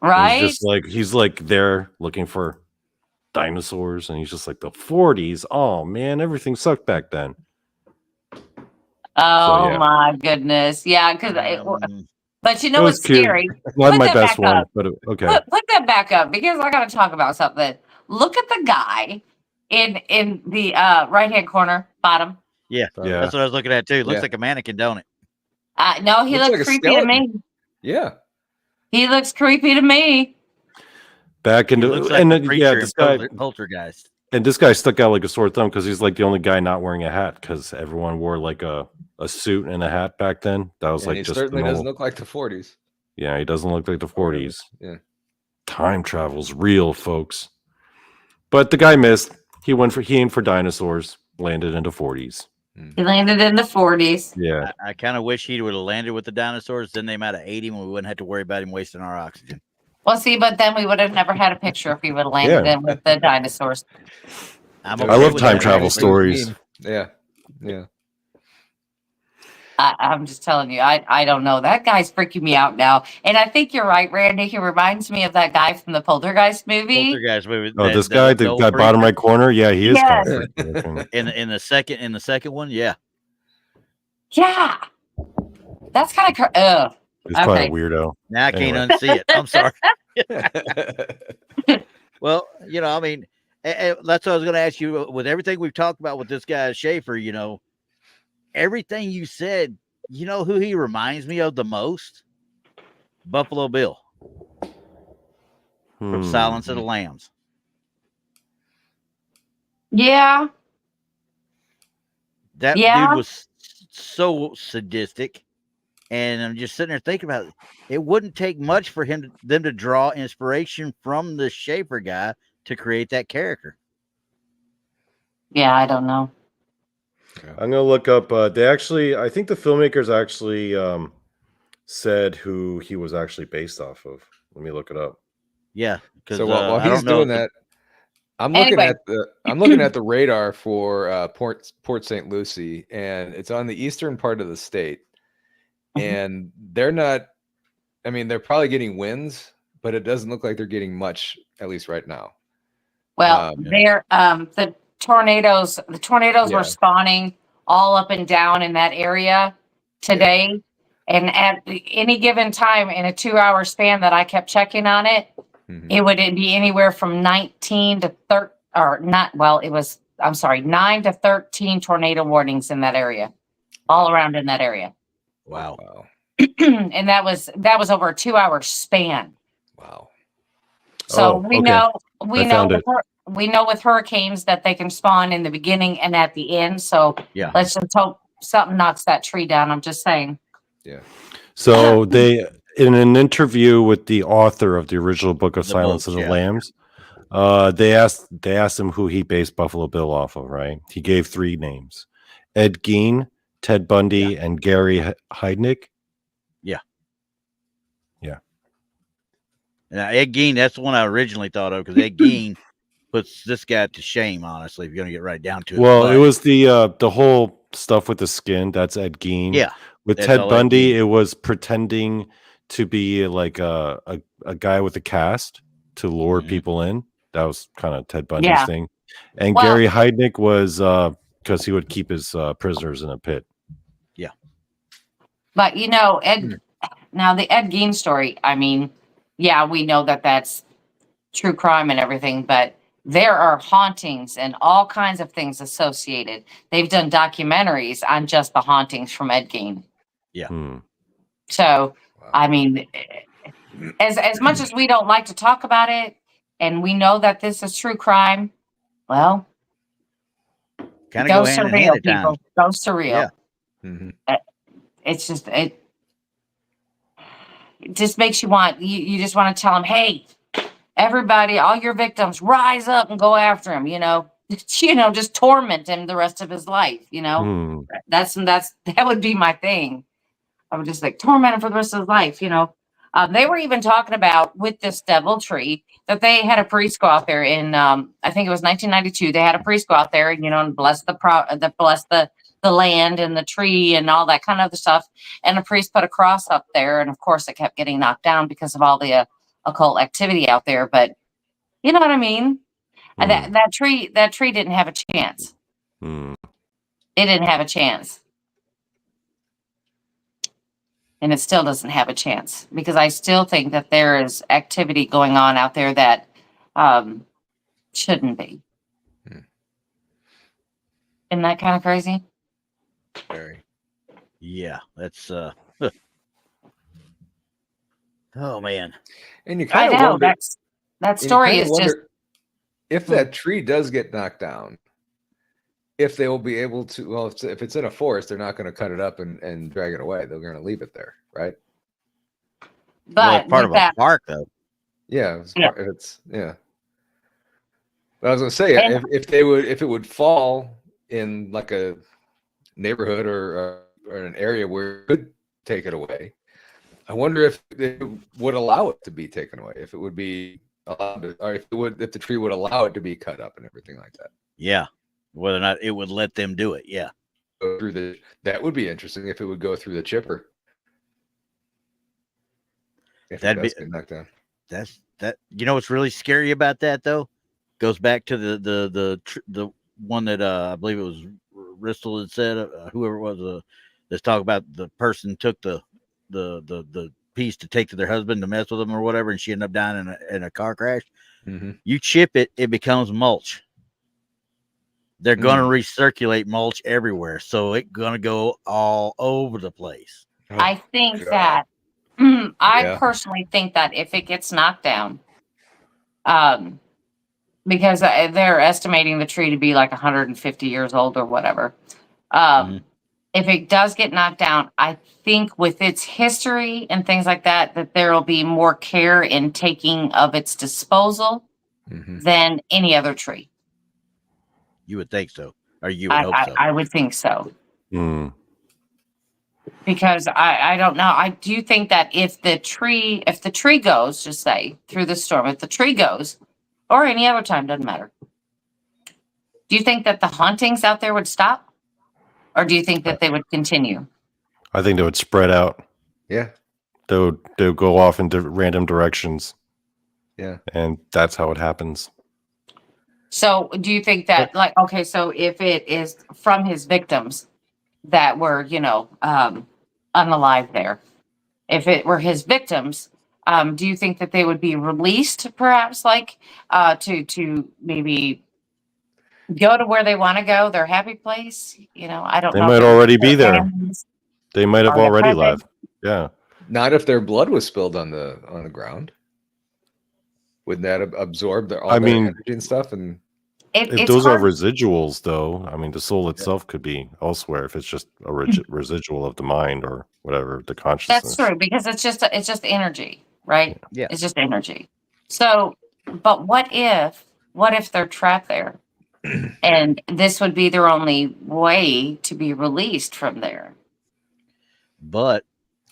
Right. He's like there looking for dinosaurs, and he's just like, the 40s. Oh man, everything sucked back then. Oh my goodness. Yeah, because but what's scary? Not my best one, but okay. Put that back up, because I gotta talk about something. Look at the guy in the right hand corner bottom. Yeah, that's what I was looking at too. Looks like a mannequin, don't it? No, he looks creepy to me. Yeah, he looks creepy to me. Back into this guy Poltergeist. And this guy stuck out like a sore thumb because he's like the only guy not wearing a hat, because everyone wore like a suit and a hat back then. That was like he just certainly doesn't look like the 40s. Yeah, he doesn't look like the 40s. Yeah, time travel's real, folks. But the guy missed. He aimed for dinosaurs, landed into 40s. He landed in the 40s. Yeah. I kind of wish he would have landed with the dinosaurs. Then they might have ate him, and we wouldn't have to worry about him wasting our oxygen. Well, see, but then we would have never had a picture if he would have landed in with the dinosaurs. I love time travel stories. Yeah. I'm just telling you, I don't know. That guy's freaking me out now. And I think you're right, Randy. He reminds me of that guy from the Poltergeist movie. Oh, this guy, the guy bottom right corner. Yeah, he is. Yes. in the second one, yeah. Yeah. That's kind of he's probably a weirdo. Now I can't unsee it. I'm sorry. Well, I mean, that's what I was going to ask you. With everything we've talked about with this guy Schaefer, everything you said, who he reminds me of the most? Buffalo Bill from Silence of the Lambs. Yeah. That dude was so sadistic. And I'm just sitting there thinking about it. It wouldn't take much for them to draw inspiration from the Schaefer guy to create that character. Yeah, I don't know. I'm gonna look up. I think the filmmakers actually said who he was actually based off of. Let me look it up. Yeah, because So while I he's don't know doing that, I'm looking Anyway. at the radar for Port St. Lucie, and it's on the eastern part of the state, and they're not. I mean, they're probably getting winds, but it doesn't look like they're getting much, at least right now. Well, the tornadoes Yeah. were spawning all up and down in that area today. And at any given time in a 2-hour span that I kept checking on it, it would be anywhere from 19 to 30 or not. Well, it was, 9 to 13 tornado warnings in that area, all around in that area. Wow. And that was over a 2-hour span. Wow. So Oh, we okay. know found it. we know with hurricanes that they can spawn in the beginning and at the end. So Yeah. let's just hope something knocks that tree down. I'm just saying. Yeah. So they, in an interview with the author of the original Book of The Silence book, of the yeah. Lambs, they asked him who he based Buffalo Bill off of. Right? He gave 3 names: Ed Gein, Ted Bundy, and Gary Heidnik. Now, Ed Gein, that's the one I originally thought of because Ed Gein puts this guy to shame, honestly, if you're going to get right down to it. Well, But, it was the whole stuff with the skin. That's Ed Gein. yeah. With that's Ted all Ed Bundy, Gein. it was pretending to be like a guy with a cast to lure Mhm. people in. That was kind of Ted Bundy's Yeah. thing. And Well- Gary Heidnik was because he would keep his prisoners in a pit. But now the Ed Gein story, I mean, yeah, we know that that's true crime and everything, but there are hauntings and all kinds of things associated. They've done documentaries on just the hauntings from Ed Gein. Hmm. So, Wow. I mean, as much as we don't like to talk about it, and we know that this is true crime, well, Kind of go go hand in surreal, hand at people. times. Go surreal. Yeah. Mhm. It's just it just makes you want you just want to tell them, hey, everybody, all your victims, rise up and go after him. Just torment him the rest of his life. Hmm. That would be my thing. I would just like torment him for the rest of his life. They were even talking about with this devil tree that they had a priest go out there in I think it was 1992. They had a priest go out there, and bless the land and the tree and all that kind of other stuff. And the priest put a cross up there, and of course it kept getting knocked down because of all the occult activity out there. But you know what I mean? And that tree didn't have a chance. Hmm. It didn't have a chance. And it still doesn't have a chance because I still think that there is activity going on out there that shouldn't be. Isn't that kind of crazy? Very. Yeah. That's, oh, man. And you I kind of know wonder. that story is just if that tree does get knocked down, if they will be able to. Well, if it's in a forest, they're not going to cut it up and drag it away. They're going to leave it there, right? Well, but it's part with of a that park, though. Yeah. Yeah. But I was going to say, And- if it would fall in like a neighborhood or an area where it could take it away, I wonder if it would allow it to be taken away. If it would be allowed to, or if the tree would allow it to be cut up and everything like that. Yeah. Whether or not it would let them do it. Yeah. Go through that would be interesting if it would go through the chipper. If That'd it does be- get knocked down. What's really scary about that, though? Goes back to the one that I believe it was Bristol had said, whoever it was, let's talk about the person took the piece to take to their husband to mess with them or whatever, and she ended up dying in a car crash. Mm-hmm. You chip it, it becomes mulch. They're going to recirculate mulch everywhere, so it's going to go all over the place. I think God. that Yeah. personally think that if it gets knocked down, because they're estimating the tree to be like 150 years old or whatever. If it does get knocked down, I think with its history and things like that there will be more care in taking of its disposal Mm-hmm. than any other tree. You would think so. Or you would hope so. I would think so. Hmm. Because I don't know. I do think that if the tree goes, just say through the storm, if the tree goes, or any other time, doesn't matter. Do you think that the hauntings out there would stop? Or do you think that they would continue? I think they would spread out. Yeah. They would go off in random directions. Yeah. And that's how it happens. So do you think that, like, okay, so if it is from his victims that were, unalive there, if it were his victims, do you think that they would be released perhaps, like, to maybe go to where they want to go, their happy place? I don't They know. might if already be there. families. They might have Are they already present? left. Yeah. Not if their blood was spilled on the ground. Wouldn't that absorb all their energy and stuff? And If It's those are hard. residuals, though, I mean, the soul itself could be elsewhere if it's just a residual of the mind or whatever, the consciousness. That's true, because it's just energy, right? Yeah. It's just energy. So, but what if they're trapped there, and this would be their only way to be released from there? But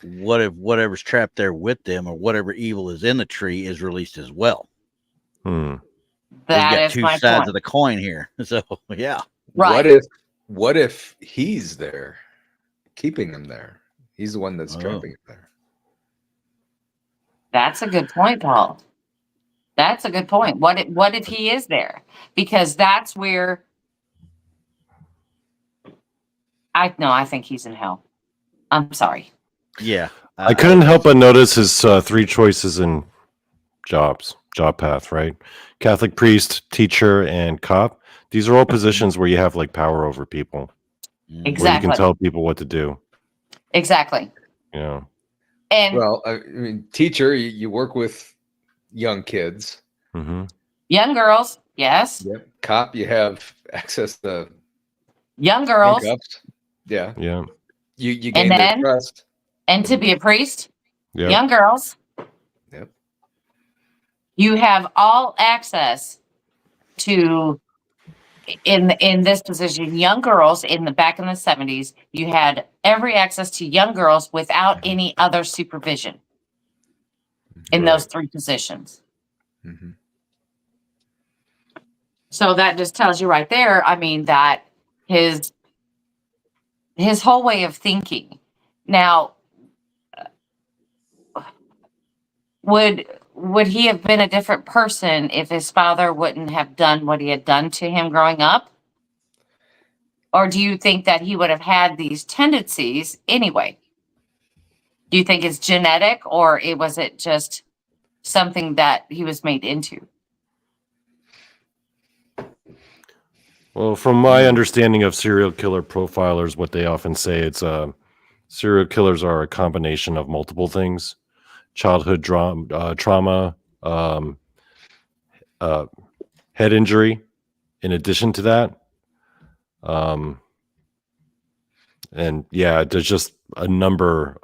what if whatever's trapped there with them, or whatever evil is in the tree, is released as well? Hmm. That We've got is two my sides point. of the coin here. So yeah. Right. What if he's there, keeping him there? He's the one that's trapping him there. That's a good point, Paul. That's a good point. What if he is there? Because that's where I think he's in hell. I'm sorry. Yeah. I couldn't help but notice his 3 choices in job path, right? Catholic priest, teacher, and cop. These are all positions where you have like power over people. Where you Exactly. can tell people what to do. Exactly. Yeah. And Well, I mean, teacher, you work with young kids. Mm-hmm. young girls, yes. Yep. Cop, you have access to Young girls. handcuffs. Yeah. Yeah. You gain their then- trust. And to be a priest, Yeah. young girls. Yep. You have all access to, in this position, young girls back in the 70s, you had every access to young girls without any other supervision in those 3 positions. Mm-hmm. So that just tells you right there, I mean, that his whole way of thinking. Now, would he have been a different person if his father wouldn't have done what he had done to him growing up? Or do you think that he would have had these tendencies anyway? Do you think it's genetic, or was it just something that he was made into? Well, from my understanding of serial killer profilers, what they often say, it's serial killers are a combination of multiple things: childhood trauma, head injury. In addition to that, and yeah, there's just a number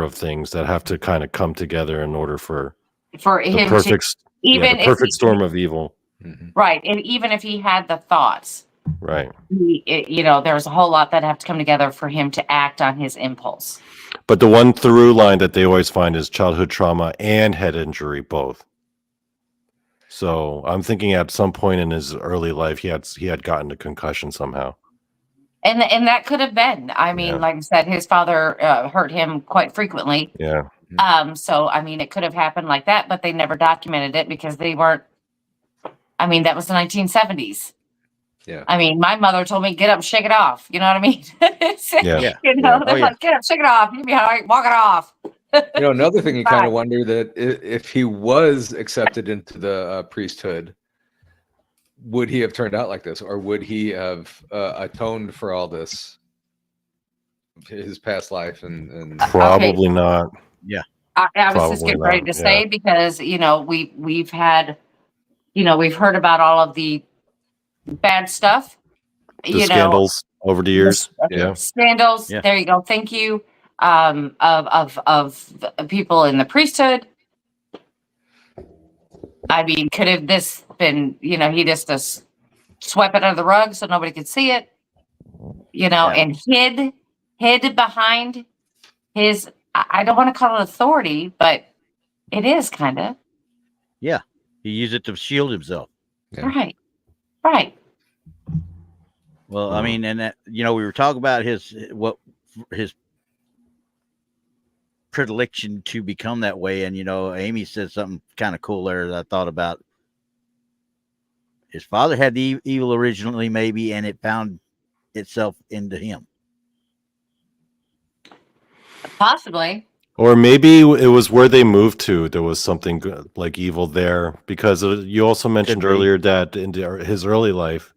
of things that have to kind of come together in order for him the perfect, even the perfect storm of evil. Mm-hmm. right, and even if he had the thoughts, Right. there's a whole lot that have to come together for him to act on his impulse. But the one through line that they always find is childhood trauma and head injury, both. So I'm thinking at some point in his early life, he had gotten a concussion somehow. And that could have been. I mean, Yeah. like I said, his father hurt him quite frequently. Yeah. So I mean, it could have happened like that, but they never documented it because they weren't. I mean, that was the 1970s. Yeah. I mean, my mother told me, "Get up, shake it off." You know what I mean? Yeah. They're like, "Get up, shake it off. You'll be all right. Walk it off." Another thing you Right. kind of wonder that if he was accepted into the priesthood, would he have turned out like this, or would he have atoned for all this, his past life, and Probably not. I was just Probably getting ready not, to say, because we've had, we've heard about all of the bad stuff, The scandals over the years. Yeah. scandals. Yeah. There you go. Thank you. Of people in the priesthood. I mean, could have this been, he just swept it under the rug so nobody could see it? you know, Yeah. and hid behind his, I don't want to call it authority, but it is kind of. Yeah. He used it to shield himself. Yeah. Right. Right. Well, I mean, and that, we were talking about his predilection to become that way. And, Amy said something kind of cool there that I thought about. His father had the evil originally, maybe, and it found itself into him. Possibly. Or maybe it was where they moved to. There was something like evil there, because you also mentioned earlier that in his early life,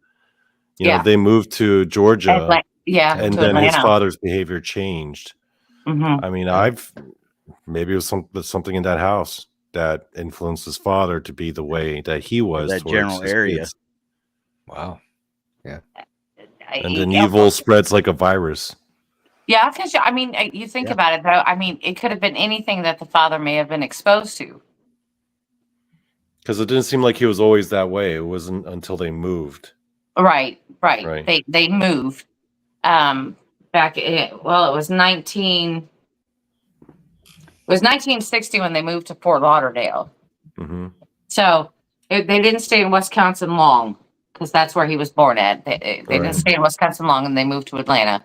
you know, they moved to Georgia, and then his father's behavior changed. Mm-hmm. I mean, maybe it was something in that house that influenced his father to be the way that he was. That general area. Kids. Wow. Yeah. And then evil spreads like a virus. Yeah, because I mean, you think about it though. I mean, it could have been anything that the father may have been exposed to. Because it didn't seem like he was always that way. It wasn't until they moved. Right. They moved. Back in, well, it was 1960 when they moved to Fort Lauderdale. Mm-hmm. So they didn't stay in Wisconsin long, because that's where he was born at. They didn't stay in Wisconsin long, and they moved to Atlanta.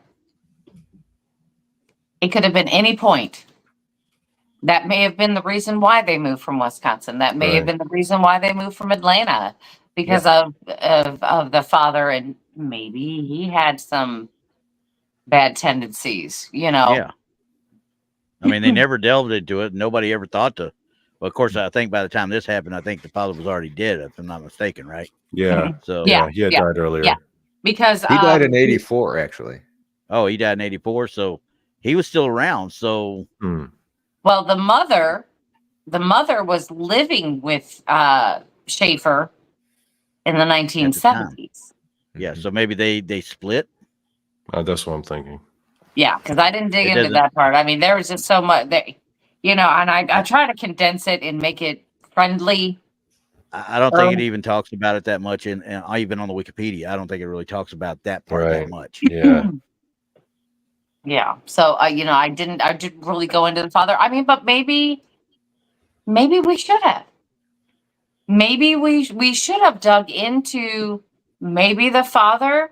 It could have been any point. That may have been the reason why they moved from Wisconsin. That may have been the reason why they moved from Atlanta, because of the father, and maybe he had some bad tendencies, Yeah. I mean, they never delved into it. Nobody ever thought to. Well, of course, I think by the time this happened, I think the father was already dead, if I'm not mistaken, right? Yeah. So he had died earlier. Yeah. Because he died in 84, actually. Oh, he died in 84, so he was still around. So well, the mother was living with Schaefer in the 1970s. Yeah, so maybe they split. That's what I'm thinking. Yeah, because I didn't dig into that part. I mean, there was just so much that, and I try to condense it and make it friendly. I don't think it even talks about it that much, and even on the Wikipedia, I don't think it really talks about that part that much. Yeah. Yeah. So I didn't really go into the father. I mean, but maybe we should have. Maybe we should have dug into maybe the father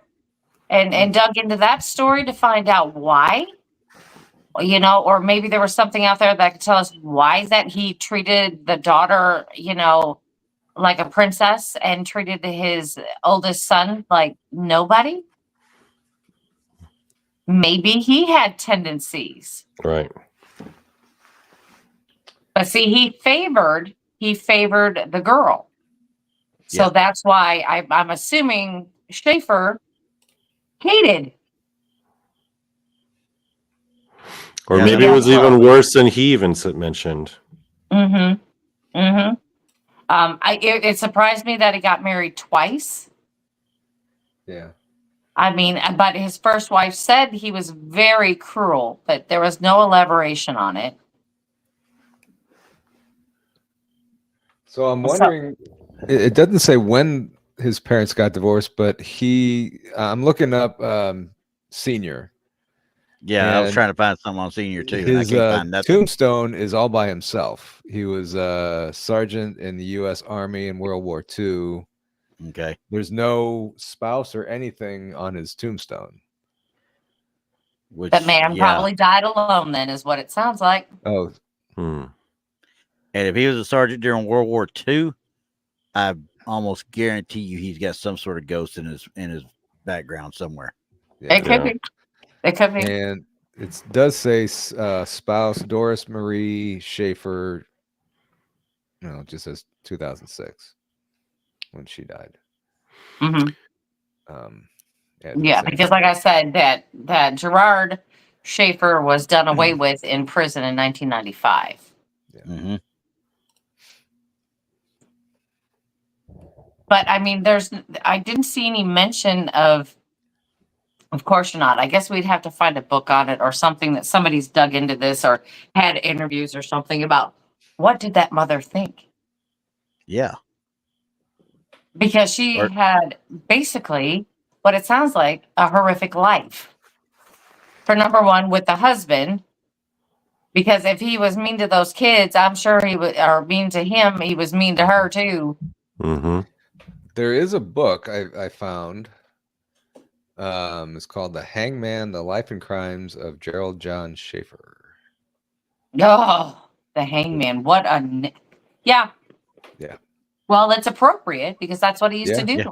and dug into that story to find out why. Or maybe there was something out there that could tell us why that he treated the daughter, like a princess, and treated his oldest son like nobody. Maybe he had tendencies. Right. But see, he favored the girl. So that's why I'm assuming Schaefer hated. Or maybe it was even worse than he even mentioned. Mm-hmm. Mm-hmm. It surprised me that he got married twice. Yeah. I mean, but his first wife said he was very cruel, but there was no elaboration on it. So I'm wondering, it doesn't say when his parents got divorced, but I'm looking up Senior. Yeah, I was trying to find something on Senior too. His I can't find nothing. tombstone is all by himself. He was a sergeant in the U.S. Army in World War II. Okay. There's no spouse or anything on his tombstone. That man probably died alone then, is what it sounds like. Oh. And if he was a sergeant during World War II, I almost guarantee you he's got some sort of ghost in his background somewhere. Yeah. It could be. It could be. And it does say spouse Doris Marie Schaefer. No, it just says 2006 when she died. Mm-hmm. Yeah, because like I said, that Gerard Schaefer was done away with in prison in 1995. Yeah. Mm-hmm. But I mean, I didn't see any mention of course not. I guess we'd have to find a book on it or something that somebody's dug into this or had interviews or something about what did that mother think? Yeah. Because she had basically what it sounds like, a horrific life. For number one, with the husband, because if he was mean to those kids, I'm sure he would, or mean to him, he was mean to her too. Mm-hmm. There is a book I found. It's called The Hangman: The Life and Crimes of Gerald John Schaefer. Oh, the hangman. What a... Yeah. Yeah. Well, it's appropriate because that's what he used to do. Yeah.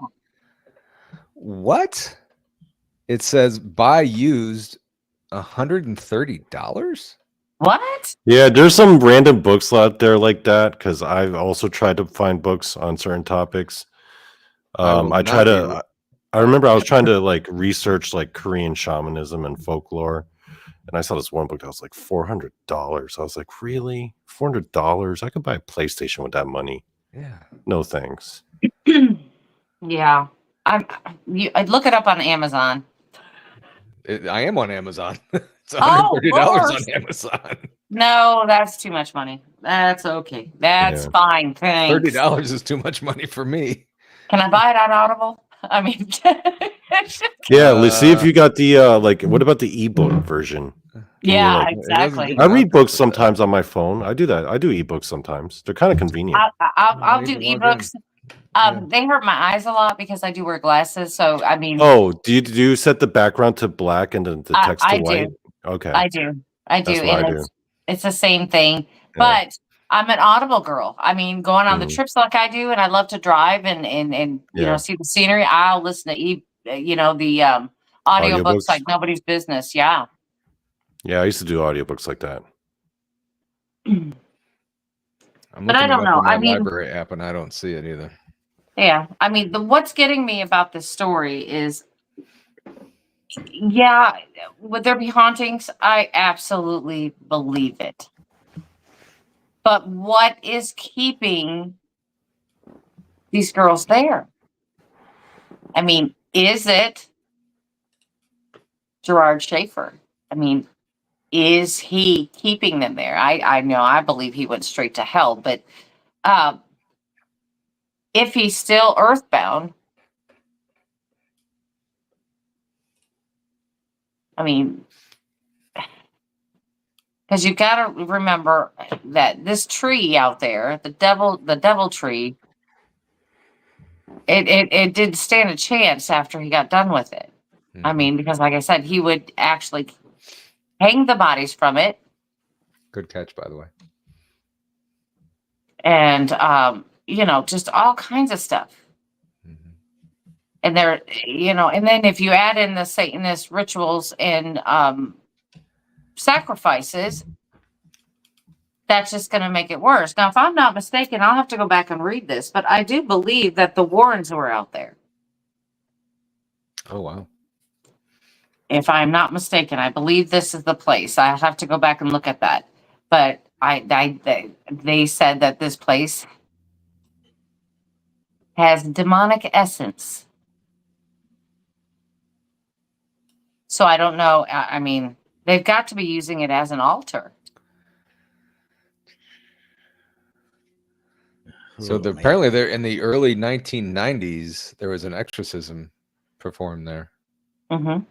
What? It says buy used $130. What? Yeah, there's some random books out there like that because I've also tried to find books on certain topics. I remember I was trying to like research like Korean shamanism and folklore, and I saw this one book that was like $400. I was like, really? $400? I could buy a PlayStation with that money. Yeah. No thanks. Yeah. I'd look it up on Amazon. I am on Amazon. It's Oh, $130 of on Amazon. No, that's too much money. That's okay. That's Yeah. fine. Thanks. $30 is too much money for me. Can I buy it on Audible? I mean, Yeah, let's see if you got the like. What about the ebook version? yeah, like- exactly. I read books sometimes on my phone. I do that. I do ebooks sometimes. They're kind of convenient. I'll You do need to log in. ebooks. Yeah. They hurt my eyes a lot because I do wear glasses. So I mean, Oh, do you set the background to black and the text I to do. white? Okay, I do. That's what I do. It's the same thing. Yeah. But I'm an Audible girl. I mean, going on the Mhm. trips like I do, and I love to drive and you Yeah. know, see the scenery. I'll listen to the audiobooks Audiobooks? like nobody's business. Yeah. Yeah, I used to do audiobooks like that. I'm But I looking it don't up know. on my I mean- library app and I don't see it either. Yeah. I mean, what's getting me about this story is, yeah, would there be hauntings? I absolutely believe it. But what is keeping these girls there? I mean, is it Gerard Schaefer? I mean, is he keeping them there? I know, I believe he went straight to hell, but if he's still earthbound, I mean, because you got to remember that this tree out there, the devil tree, it did stand a chance after he got done with it. I Mhm. mean, because like I said, he would actually hang the bodies from it, Good catch, by the way. and just all kinds of stuff. Mhm. And there, and then if you add in the Satanist rituals and sacrifices, that's just going to make it worse. Now, if I'm not mistaken, I'll have to go back and read this, but I do believe that the Warrens were out there. Oh, wow. If I'm not mistaken, I believe this is the place. I have to go back and look at that. But they said that this place has demonic essence. So I don't know. I mean, they've got to be using it as an altar. So Oh, man. apparently there in the early 1990s, there was an exorcism performed there. Mm-hmm.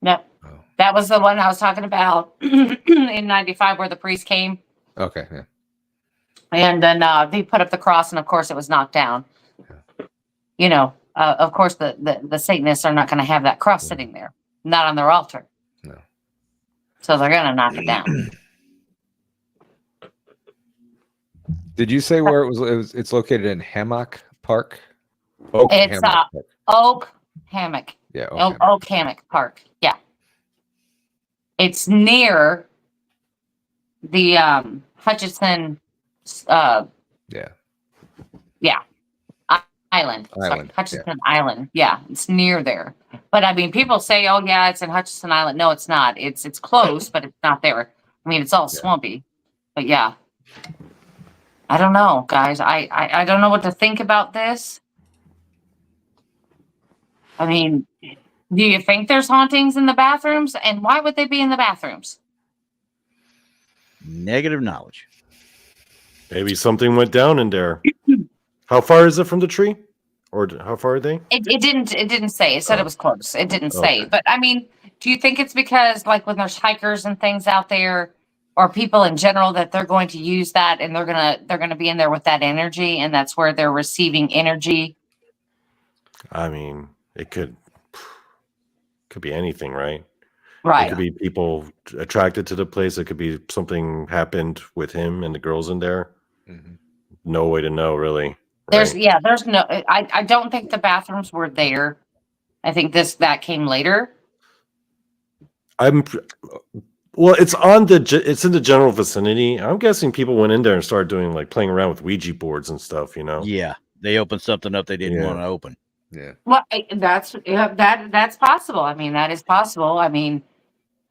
Yep. Oh. That was the one I was talking about in 95 where the priest came. Okay, yeah. And then they put up the cross, and of course it was knocked down. Of course the Satanists are not going to have that cross sitting there, not on their altar. No. So they're going to knock it down. Did you say where it's located in Hammock Park? It's Park. Oak Hammock. Yeah, Oak Hammock Park. Yeah. It's near the Hutchinson Yeah. Island. Sorry, Island, Hutchinson Island. Yeah, it's near there. But I mean, people say, "Oh yeah, it's in Hutchinson Island." No, it's not. It's close, but it's not there. I mean, it's all swampy. But yeah, I don't know, guys. I don't know what to think about this. I mean, do you think there's hauntings in the bathrooms? And why would they be in the bathrooms? Negative knowledge. Maybe something went down in there. How far is it from the tree? Or how far are they? It didn't say. It said it was close. It didn't say. Okay. But I mean, do you think it's because like when there's hikers and things out there, or people in general, that they're going to use that and they're gonna be in there with that energy, and that's where they're receiving energy? I mean, it could be anything, right? It Right. could be people attracted to the place. It could be something happened with him and the girls in there. Mhm. No way to know, really. There's right? there's no. I don't think the bathrooms were there. I think that came later. Well, it's in the general vicinity. I'm guessing people went in there and started doing like playing around with Ouija boards and stuff. Yeah, they opened something up they didn't Yeah. want to open. Yeah. Well, that's possible. I mean, that is possible. I mean,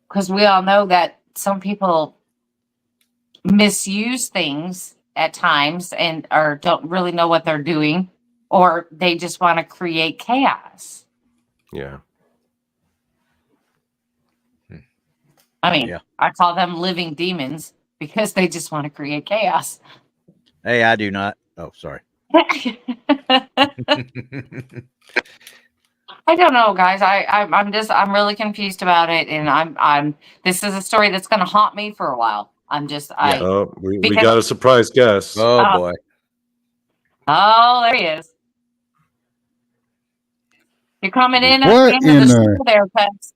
because we all know that some people misuse things at times and or don't really know what they're doing, or they just want to create chaos. Yeah. I mean, Yeah. I call them living demons because they just want to create chaos. Hey, I do not. Oh, sorry. I don't know, guys. I'm really confused about it, and I'm. This is a story that's going to haunt me for a while. Oh, we because- got a surprise guest. Oh boy. Oh, there he is. You're coming in at What the end of in the the- show there, Tex.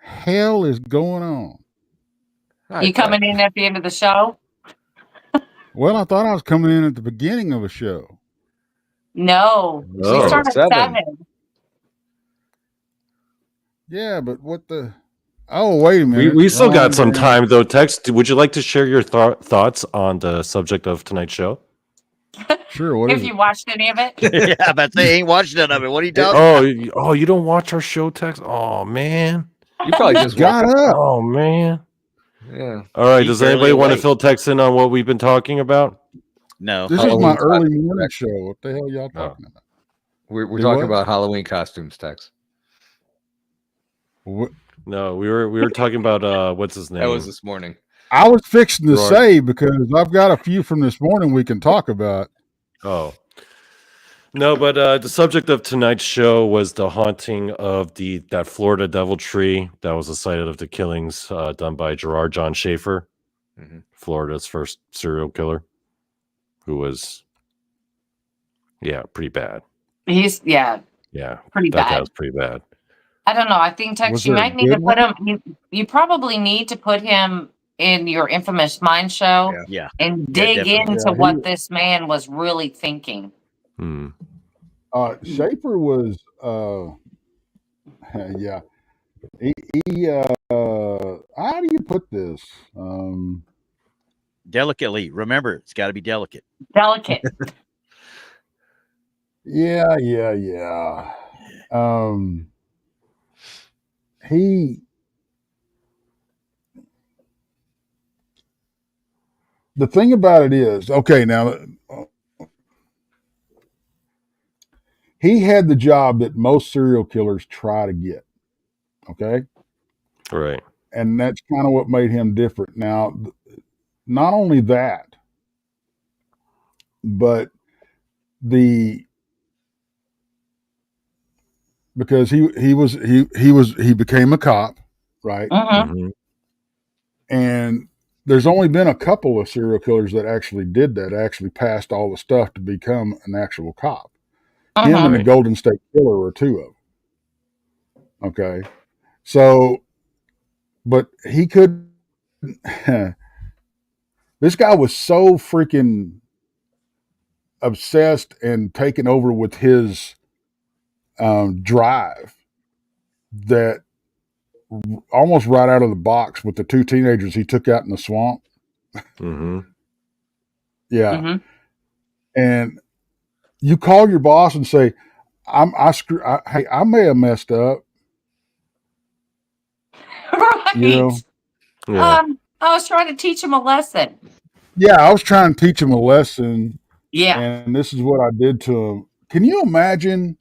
hell is going on? Hi, You coming Tex. in at the end of the show? Well, I thought I was coming in at the beginning of a show. No, we Oh, start at 7. 7. Yeah, but what the? Oh, wait a We minute. still got Wrong some damn- time though. Tex, would you like to share your thoughts on the subject of tonight's show? Sure. What If is you it? watched any of it, Yeah, but they ain't watched none of it. What are you talking Oh, you don't watch our show, Tex? Oh man. You probably just Got woke up. up. Oh man. Yeah. All right. He's Does barely anybody want to awake. fill Tex in on what we've been talking about? No. This is my Halloween early costume, morning Tex. show. What the hell y'all talking about? We're Do talking what? about Halloween costumes, Tex. What? No, we were talking about what's his name? That was this morning. I was fixing to Gerard. say because I've got a few from this morning we can talk about. Oh. No, but the subject of tonight's show was the haunting of that Florida Devil Tree. That was the site of the killings done by Gerard John Schaefer, Mhm. Florida's first serial killer, who was, pretty bad. he's Yeah, pretty that guy bad. was pretty bad. I don't know. I think Tex, Was you there a might need to good put him. You probably need to put him in your infamous mind show Yeah. Yeah. and dig definitely. into Yeah, he- what this man was really thinking. Hmm. Schaefer was, yeah. He how do you put this? Delicately. Remember, it's got to be delicate. Delicate. Yeah. The thing about it is, okay, now he had the job that most serial killers try to get. Okay. Right. And that's kind of what made him different. Now, not only that, but because he became a cop, right? Mhm. Mhm. And there's only been a couple of serial killers that actually did that, actually passed all the stuff to become an actual cop. Him Mhm. and the Right. Golden State Killer were two of them. Okay. So, but he could, this guy was so freaking obsessed and taken over with his drive that almost right out of the box with the two teenagers he took out in the swamp. Mhm. Yeah. Mhm. And you call your boss and say, hey, I may have messed up. Right. You know? Yeah. I was trying to teach him a lesson. Yeah, I was trying to teach him a lesson, Yeah. and this is what I did to him. Can you imagine?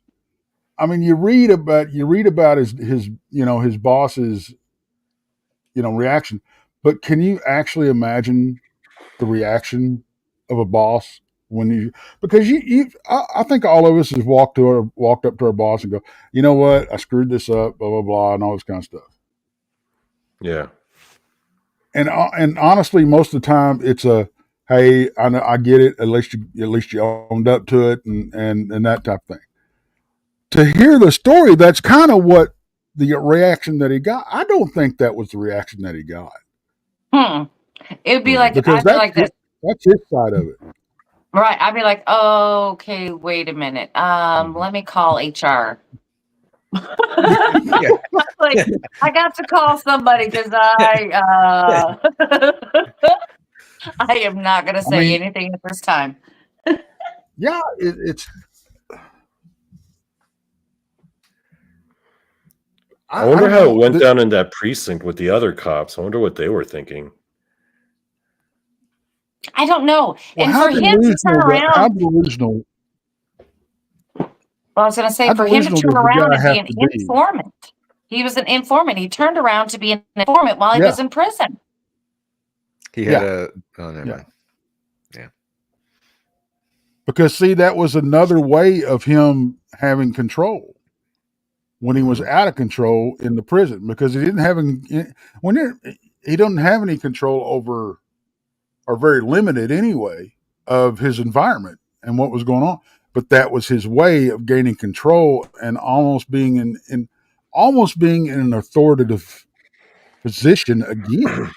I mean, you read about his boss's reaction, but can you actually imagine the reaction of a boss when you, because I think all of us has walked up to our boss and go, you know what, I screwed this up, blah blah blah, and all this kind of stuff. Yeah. And honestly, most of the time it's a, hey, I get it. At least you owned up to it, and that type of thing. To hear the story, that's kind of what the reaction that he got. I don't think that was the reaction that he got. It would be like, because I'd be like this. That's his side of it. Right. I'd be like, oh, okay, wait a minute. Let me call HR. Like, I got to call somebody because I am not going to say anything at this time. Yeah, it's. I wonder how it went down in that precinct with the other cops. I wonder what they were thinking. I don't know. Well, and for him to turn around. How delusional. Well, I was going to say, for him to turn around and be an informant. He was an informant. He turned around to be an informant while he was in prison. He had a... Oh, never mind. Yeah. Because, see, that was another way of him having control when he was out of control in the prison. Because he didn't have... he doesn't have any control over, or very limited anyway, of his environment and what was going on. But that was his way of gaining control and almost being in an authoritative position again.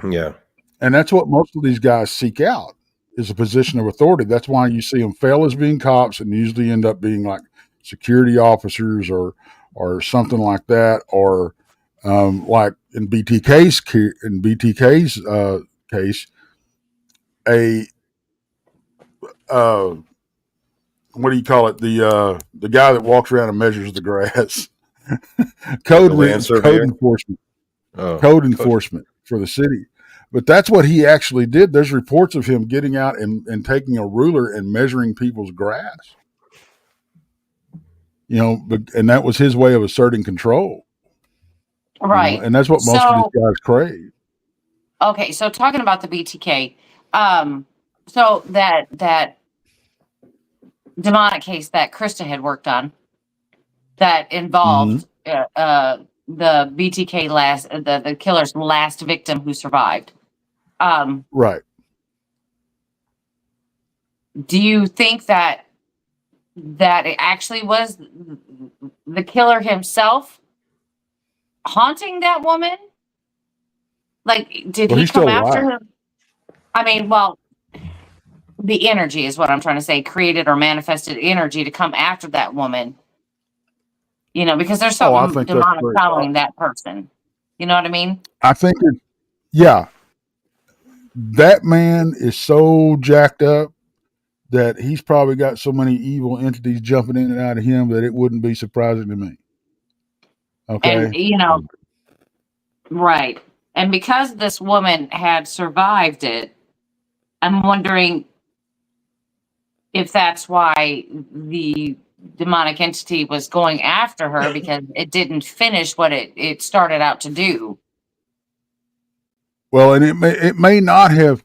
Yeah. And that's what most of these guys seek out, is a position of authority. That's why you see them fail as being cops and usually end up being like security officers or something like that. Or like in BTK's case, what do you call it? The guy that walks around and measures the grass. Code enforcement. Code enforcement for the city. But that's what he actually did. There's reports of him getting out and taking a ruler and measuring people's grass. And that was his way of asserting control. Right. And that's what most of these guys crave. Okay, so talking about the BTK, so that demonic case that Krista had worked on that involved the BTK the killer's last victim who survived. Right. Do you think that it actually was the killer himself haunting that woman? Like, did he come after her? I mean, well, the energy is what I'm trying to say, created or manifested energy to come after that woman. Because there's something demonic following that person. You know what I mean? I think that man is so jacked up that he's probably got so many evil entities jumping in and out of him that it wouldn't be surprising to me. Okay. And, right. And because this woman had survived it, I'm wondering if that's why the demonic entity was going after her, because it didn't finish what it started out to do. Well, and it may not have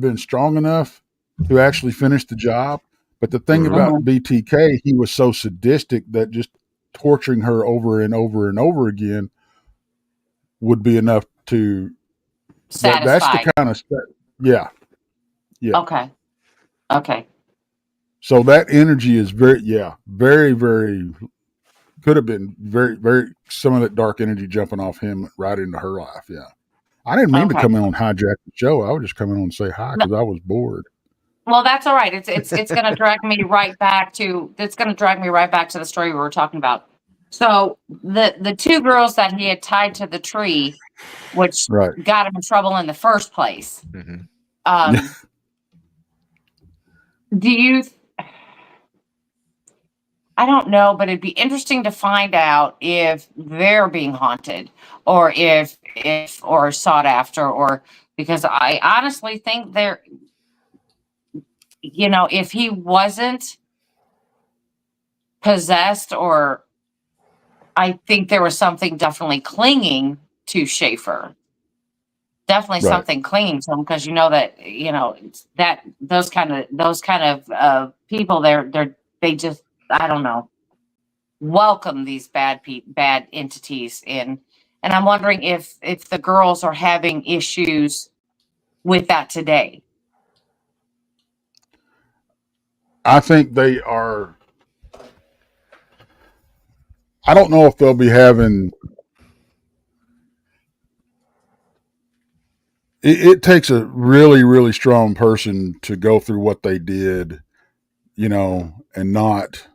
been strong enough to actually finish the job. But the thing about BTK, he was so sadistic that just torturing her over and over and over again would be enough to satisfy. That's the kind of stuff. Yeah. Okay. So that energy is very, very, could have been very, very, some of that dark energy jumping off him right into her life. Yeah. I didn't mean to come in on hijack the show. I was just coming on and say hi because I was bored. Well, that's all right. It's going to drag me right back to the story we were talking about. So the two girls that he had tied to the tree, which got him in trouble in the first place. Mm-hmm. I don't know, but it'd be interesting to find out if they're being haunted or if sought after, or because I honestly think they're, if he wasn't possessed, or I think there was something definitely clinging to Schaefer. definitely Right. something clinging to them, because you know that that those kind of people, they just, I don't know, welcome these bad entities in. And I'm wondering if the girls are having issues with that today. I think they are. I don't know if they'll be having. It takes a really, really strong person to go through what they did, and not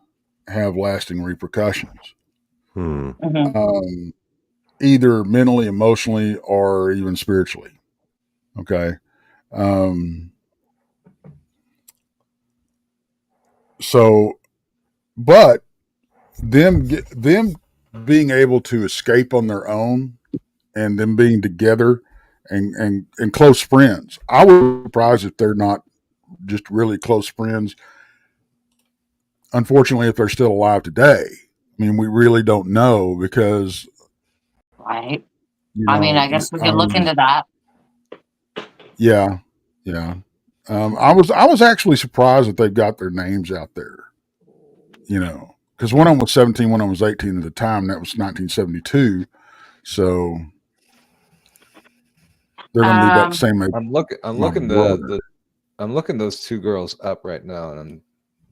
have lasting repercussions, Mhm. either mentally, emotionally, or even spiritually. Okay. So, but them being able to escape on their own, and them being together and close friends. I would be surprised if they're not just really close friends. Unfortunately, if they're still alive today, I mean, we really don't know because, Right. I mean, I guess we could look into that. Yeah, yeah. I was actually surprised that they've got their names out there. Because one of them was 17, one of them was 18 at the time. That was 1972. So they're going to be about the same age. I'm looking those two girls up right now, and I'm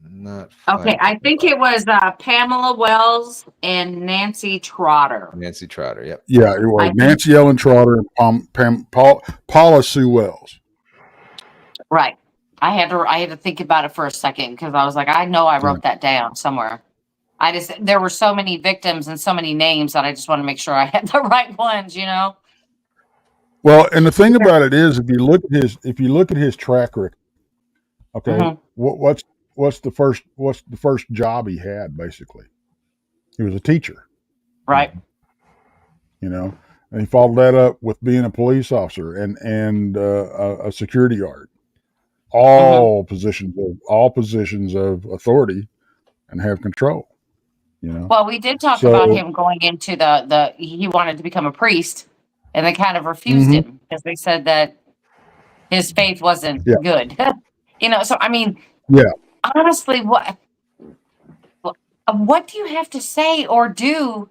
not. Okay, I think it was Pamela Wells and Nancy Trotter. Nancy Trotter. Yep. Yeah, it was Nancy Ellen Trotter and Paula Sue Wells. Right. I had to think about it for a second, because I was like, I know I wrote that down somewhere. There were so many victims and so many names that I just want to make sure I had the right ones, Well, and the thing about it is, if you look at his track record, okay, what's the first job he had? Basically, he was a teacher, right? And he followed that up with being a police officer and a security guard, all positions of authority and have control. Well, we did talk about him going into he wanted to become a priest, and they kind of refused him because they said that his faith wasn't good. So I mean, honestly, what do you have to say or do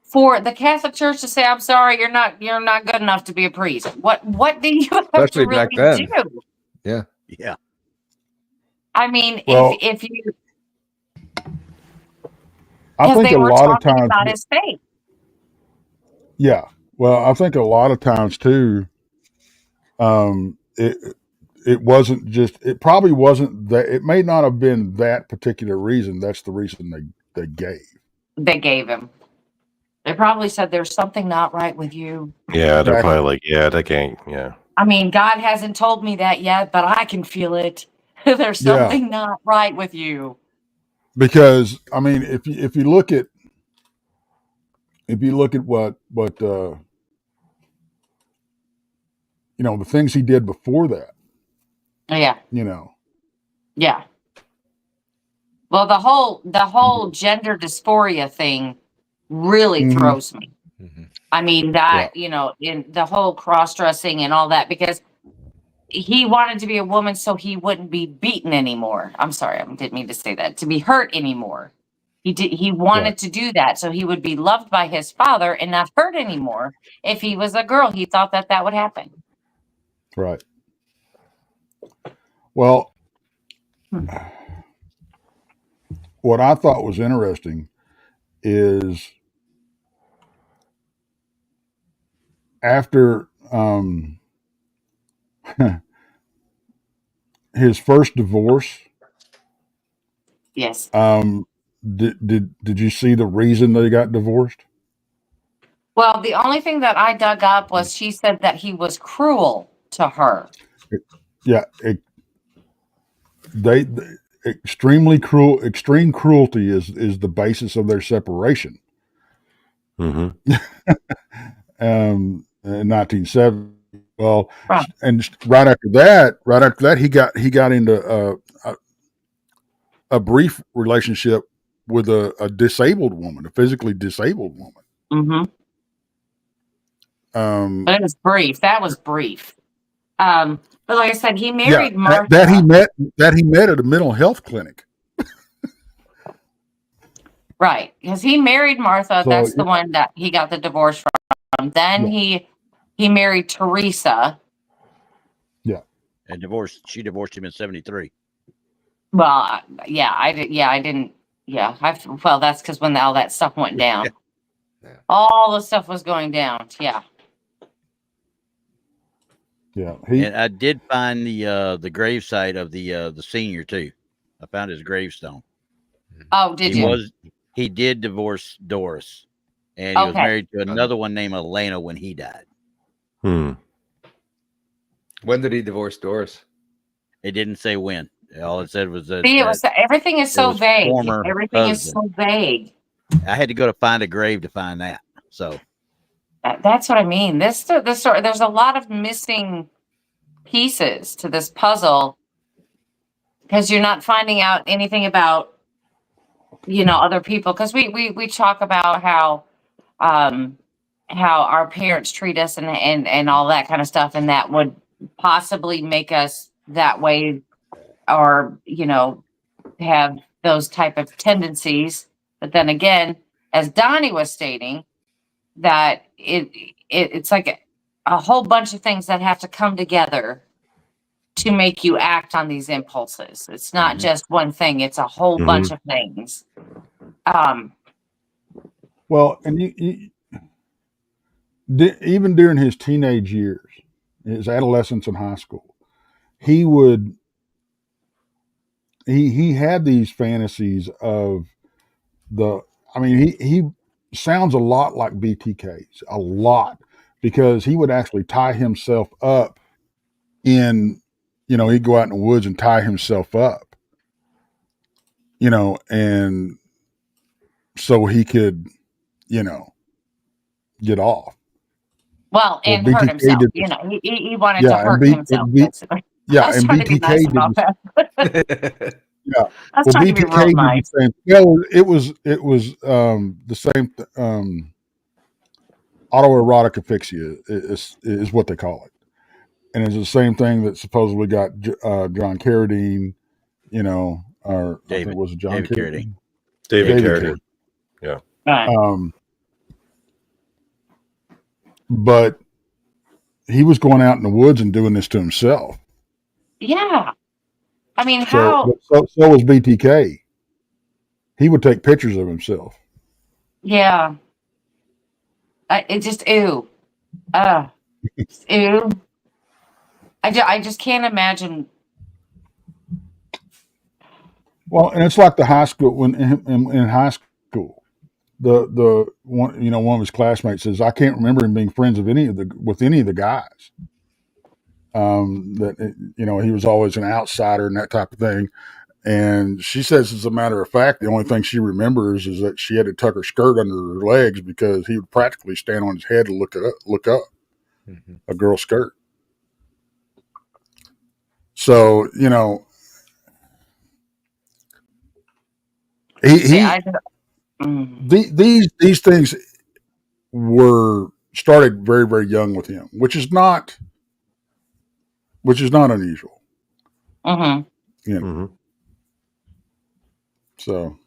for the Catholic Church to say, I'm sorry, you're not good enough to be a priest? What do you have Especially to really back then. do? Yeah. I mean, Well, if you, I think a lot of times about his faith. Yeah. Well, I think a lot of times too, it wasn't just, it probably wasn't that, it may not have been that particular reason. That's the reason they gave. They gave him. They probably said there's something not right with you. Yeah, they're probably like, yeah, that ain't, yeah. I mean, God hasn't told me that yet, but I can feel it. There's something not right with you. Because I mean, if you look at what the things he did before that. Yeah. Yeah. Well, the whole gender dysphoria thing really throws me. I mean, that, in the whole cross-dressing and all that, because he wanted to be a woman so he wouldn't be beaten anymore. I'm sorry, I didn't mean to say that. To be hurt anymore. He wanted to do that so he would be loved by his father and not hurt anymore. If he was a girl, he thought that would happen. Right. Well, what I thought was interesting is after his first divorce. Yes. Did you see the reason they got divorced? Well, the only thing that I dug up was she said that he was cruel to her. Yeah, they extreme cruelty is the basis of their separation. In 1970. Well, and right after that, he got into a brief relationship with a disabled woman, a physically disabled woman. But it was brief. That was brief. But like I said, he married Martha. That he met at a mental health clinic. Right, because he married Martha. So, That's the one that he got the divorce from. Then he married Teresa. Yeah. And she divorced him in 73. Well, I didn't. Well, that's because when all that stuff went down. Yeah. All the stuff was going down. Yeah. Yeah. And I did find the gravesite of the senior too. I found his gravestone. Oh, did you? He did divorce Doris, and he was married to another one named Elena when he died. When did he divorce Doris? It didn't say when. All it said was that. See, everything is so vague. Everything is so vague. I had to go to find a grave to find that. So that's what I mean. This story, there's a lot of missing pieces to this puzzle because you're not finding out anything about, other people. Because we talk about how our parents treat us and all that kind of stuff, and that would possibly make us that way, or have those type of tendencies. But then again, as Donny was stating, that it's like a whole bunch of things that have to come together to make you act on these impulses. It's not just one thing; it's a whole bunch of things. Well, and even during his teenage years, his adolescence and high school, he had these fantasies of he sounds a lot like BTK's, a lot, because he would actually tie himself up he'd go out in the woods and tie himself up, and so he could, get off. Well, and hurt himself. He wanted to hurt himself. Basically. Yeah, and BTK did. Yeah, BTK did the same. It was the same. Autoerotic asphyxia is what they call it, and it's the same thing that supposedly got John Carradine. Or David, I think it was John Carradine. David Carradine. Yeah. But he was going out in the woods and doing this to himself. Yeah. I mean, so was BTK. He would take pictures of himself. Yeah. It just, ew. Ew. I just can't imagine. Well, and it's like the high school, when in high school, the one, one of his classmates says, I can't remember him being friends with any of the guys. That he was always an outsider and that type of thing. And she says, as a matter of fact, the only thing she remembers is that she had to tuck her skirt under her legs because he would practically stand on his head and look up a girl's skirt. So these things were started very, very young with him, which is not unusual. So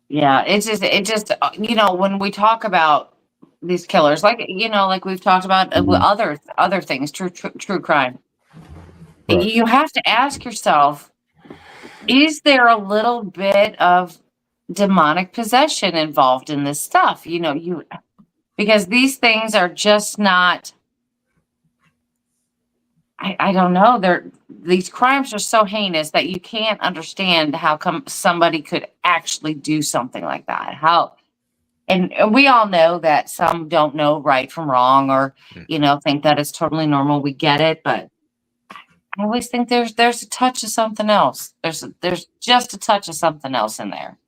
yeah, it just when we talk about these killers, like we've talked about other things, true crime, right. You have to ask yourself, is there a little bit of demonic possession involved in this stuff? Because these things are just not. I don't know. These crimes are so heinous that you can't understand how come somebody could actually do something like that. And we all know that some don't know right from wrong, or think that it's totally normal. We get it, but I always think there's a touch of something else. There's just a touch of something else in there.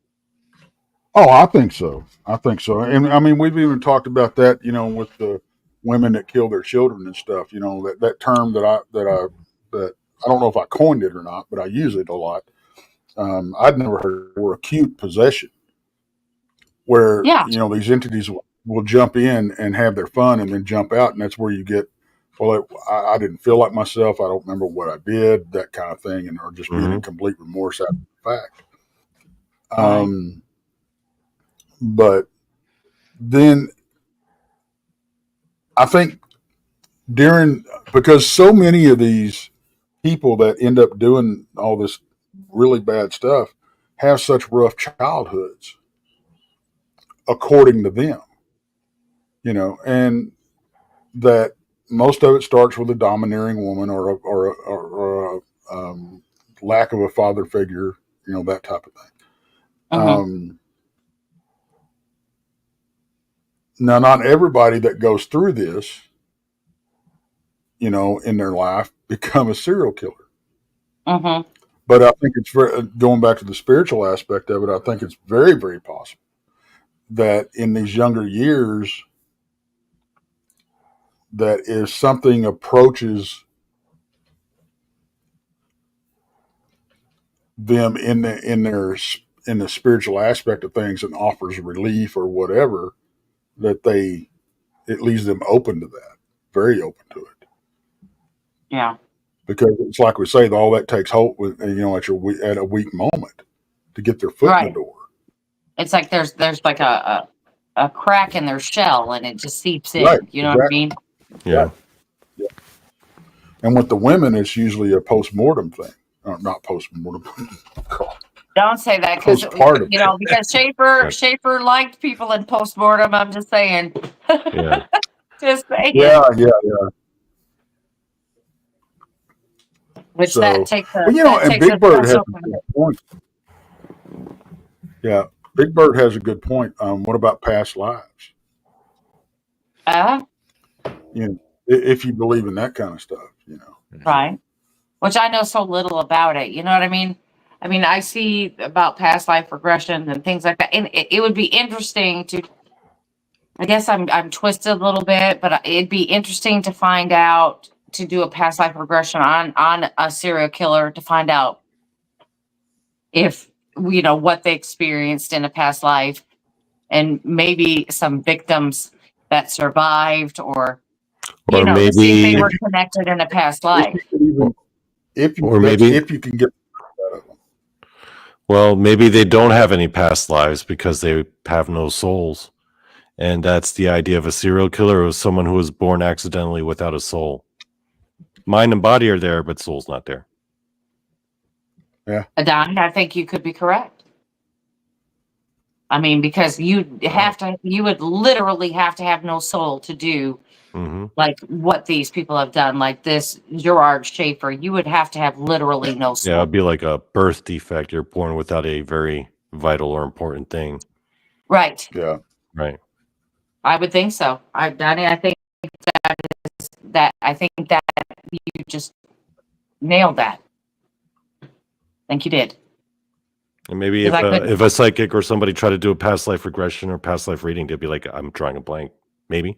Oh, I think so. And I mean, we've even talked about that, with the women that kill their children and stuff, that term that I don't know if I coined it or not, but I use it a lot. I'd never heard of acute possession, where these entities will jump in and have their fun and then jump out, and that's where you get, well, I didn't feel like myself. I don't remember what I did, that kind of thing, and or just being in complete remorse after the fact. But then I think because so many of these people that end up doing all this really bad stuff have such rough childhoods, according to them, and that most of it starts with a domineering woman or a lack of a father figure, that type of thing. Now, not everybody that goes through this, in their life become a serial killer. But I think it's going back to the spiritual aspect of it. I think it's very, very possible that in these younger years, that if something approaches them in the spiritual aspect of things and offers relief or whatever, that it leaves them open to that, very open to it. Yeah. Because it's like we say, all that takes hope, at a weak moment to get their foot in the door. It's like there's like a crack in their shell and it just seeps in. Right, You know what I mean? Yeah. Yeah. And with the women, it's usually a post-mortem thing. Not post-mortem. Don't say that because because Schaefer liked people in post-mortem. I'm just saying. Yeah. Just saying. Yeah. Which that takes a, and Big Bird has a good point. Yeah, Big Bird has a good point. What about past lives? If you believe in that kind of stuff, Right. Which I know so little about it. You know what I mean? I mean, I see about past life regression and things like that, and it would be interesting to. I guess I'm twisted a little bit, but it'd be interesting to find out, to do a past life regression on a serial killer to find out if what they experienced in a past life, and maybe some victims that survived, or maybe see if they were connected in a past life. If you can get. Well, maybe they don't have any past lives because they have no souls. And that's the idea of a serial killer, or someone who was born accidentally without a soul. Mind and body are there, but soul's not there. Yeah. Donny, I think you could be correct. I mean, because you would literally have to have no soul to do like what these people have done, like this Gerard Schaefer. You would have to have literally no soul. Yeah, it'd be like a birth defect. You're born without a very vital or important thing. Right. Yeah. Right. I would think so. Donny, I think that you just nailed that. I think you did. And maybe if a psychic or somebody tried to do a past life regression or past life reading, they'd be like, I'm drawing a blank. Maybe.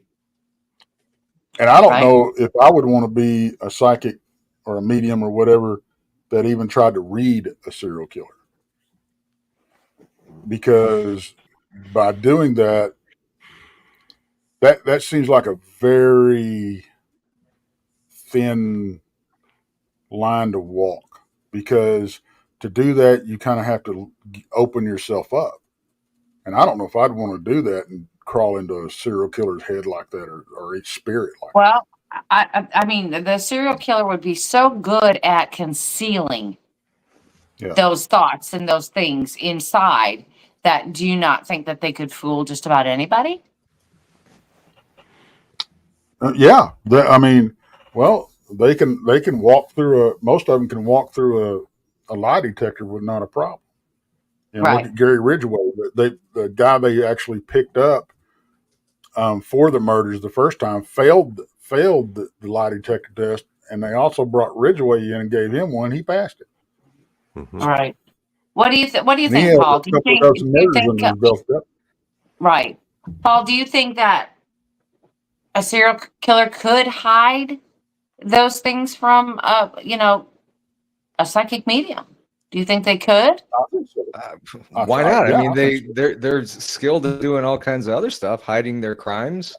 And I don't know if I would want to be a psychic or a medium or whatever that even tried to read a serial killer. Because by doing that seems like a very thin line to walk. Because to do that, you kind of have to open yourself up. And I don't know if I'd want to do that and crawl into a serial killer's head like that, or each spirit like that. Well, I mean, the serial killer would be so good at concealing those thoughts and those things inside that, do you not think that they could fool just about anybody? Yeah. They can walk through most of them can walk through a lie detector with not a problem. Look at Gary Ridgway. The guy they actually picked up for the murders the first time failed the lie detector test, and they also brought Ridgway in and gave him one. He passed it. Right. What do you think, Paul? Do you think right, Paul? Do you think that a serial killer could hide those things from a psychic medium? Do you think they could? I think so. Why not? Yeah, I mean, I think they're skilled at doing all kinds of other stuff, hiding their crimes,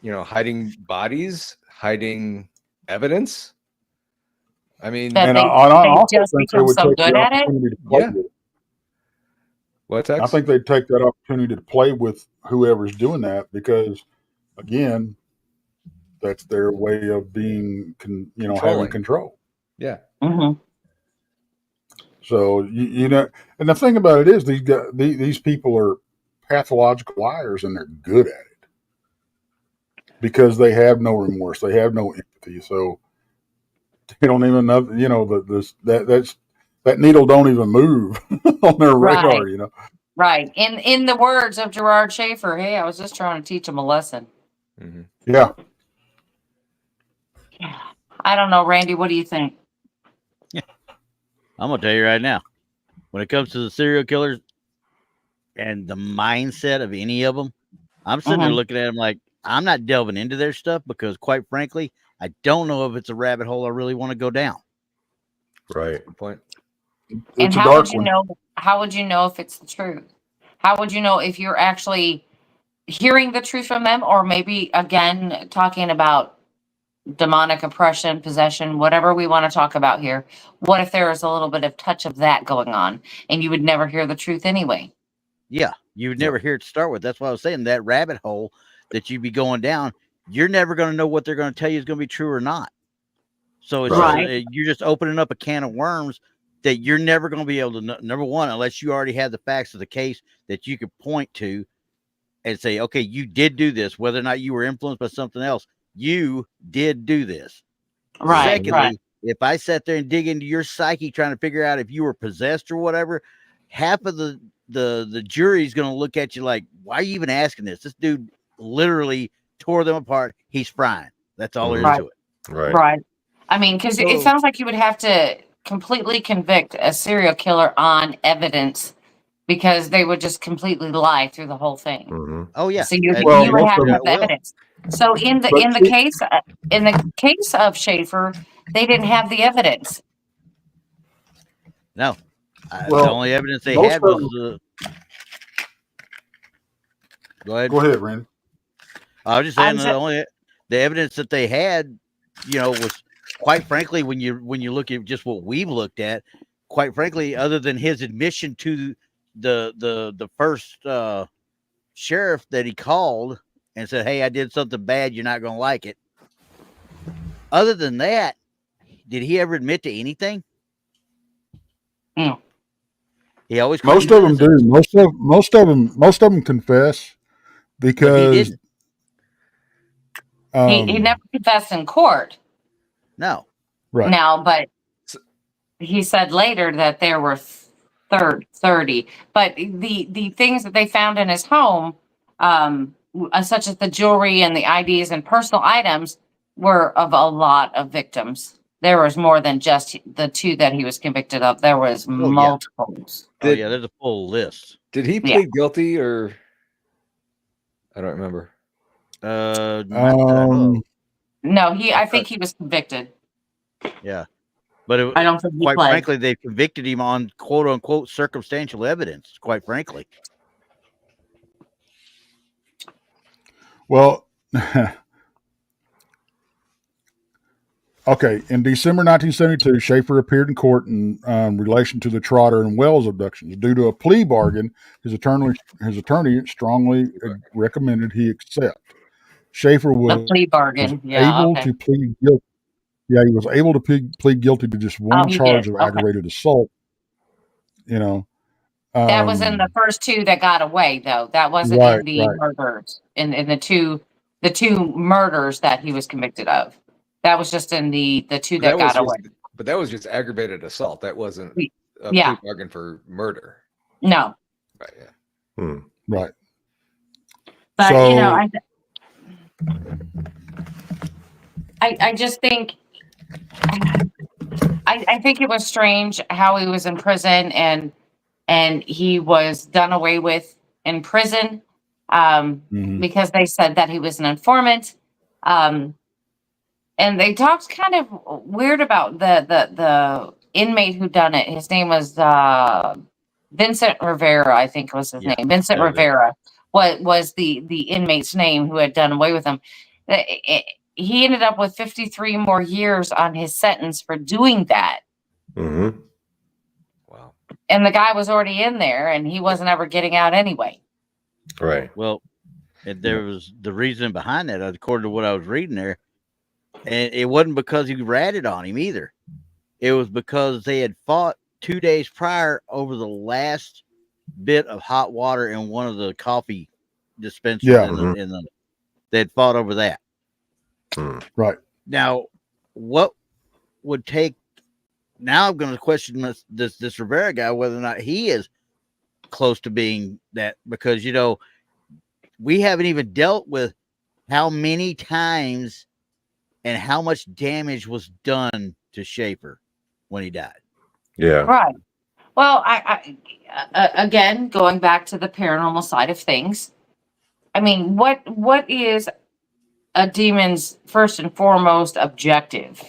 hiding bodies, hiding evidence. I mean, That And they I also just think they become would so take good the at it? opportunity to play Yeah. with it. what's I that? think they'd take that opportunity to play with whoever's doing that because, again, that's their way of being, having Controlling. control. Yeah. Mm-hmm. So and the thing about it is these people are pathological liars and they're good at it because they have no remorse, they have no empathy, so they don't even know. That needle don't even move on their radar. Right. Right. In the words of Gerard Schaefer, hey, I was just trying to teach him a lesson. Mm-hmm. Yeah. I don't know, Randy. What do you think? I'm gonna tell you right now, when it comes to the serial killers and the mindset of any of them, I'm sitting there looking at them like I'm not delving into their stuff because, quite frankly, I don't know if it's a rabbit hole I really want to go down. Right. Good point. And It's a how dark would you one. know? How would you know if it's the truth? How would you know if you're actually hearing the truth from them, or maybe again talking about demonic oppression, possession, whatever we want to talk about here? What if there is a little bit of touch of that going on, and you would never hear the truth anyway? Yeah, you would never hear it to start with. That's why I was saying that rabbit hole that you'd be going down, you're never going to know what they're going to tell you is going to be true or not. So it's Right. you're just opening up a can of worms that you're never going to be able to know. Number one, unless you already have the facts of the case that you could point to and say, okay, you did do this, whether or not you were influenced by something else, you did do this. Right. Secondly, Right. if I sat there and dig into your psyche trying to figure out if you were possessed or whatever, half of the jury's going to look at you like, why are you even asking this? This dude literally tore them apart. He's frying. That's all there is to it. Right. Right. I mean, because it So- sounds like you would have to completely convict a serial killer on evidence, because they would just completely lie through the whole thing. Mm-hmm. Oh yeah. So you Well, you would most have of to them have the will. evidence. So in the case of Schaefer, they didn't have the evidence. No. Well, the only evidence they most had of was go ahead. Go ahead, Randy. I was just saying the evidence that they had, was quite frankly, when you look at just what we've looked at, quite frankly, other than his admission to the first sheriff that he called and said, hey, I did something bad, you're not going to like it. Other than that, did he ever admit to anything? Mm. He always Most claimed of them innocence. do. Most of them confess But he because didn't. He never confessed in court. No. Right. Now, but he said later that there were 30. But the things that they found in his home, such as the jewelry and the IDs and personal items, were of a lot of victims. There was more than just the two that he was convicted of. There was multiples. Yeah, there's a full list. Did he plead guilty or? I don't remember. No, I think he was convicted. Yeah. But I don't think he quite pled. frankly, they convicted him on quote unquote circumstantial evidence, quite frankly. Well, okay. In December 1972, Schaefer appeared in court in relation to the Trotter and Wells abductions. Due to a plea bargain, his attorney strongly recommended he accept. Schaefer was A plea bargain. able to plead guilty. Yeah, he was able to plead guilty to just one he charge did. of Okay. aggravated assault. That was in the first two that got away, though. That wasn't in the murders. In the two murders that he was convicted of. That was just in the two that got away. But that was just aggravated assault. That wasn't a plea bargain for murder. No. Right. Yeah. Right. But So, I just think I think it was strange how he was in prison and he was done away with in prison because they said that he was an informant. And they talked kind of weird about the inmate who done it. His name was Vincent Rivera, I think was his name. Vincent Rivera. What was the inmate's name who had done away with him? He ended up with 53 more years on his sentence for doing that. Mm-hmm. Wow. And the guy was already in there, and he wasn't ever getting out anyway. Right. Well, there was the reason behind that, according to what I was reading there, and it wasn't because he ratted on him either. It was because they had fought 2 days prior over the last bit of hot water in one of the coffee dispensers. Yeah. They had fought over that. Right. Now, what would take? Now I'm going to question this Rivera guy whether or not he is close to being that, because we haven't even dealt with how many times and how much damage was done to Schaefer when he died. Yeah. Right. Well, I again, going back to the paranormal side of things, I mean, what is a demon's first and foremost objective?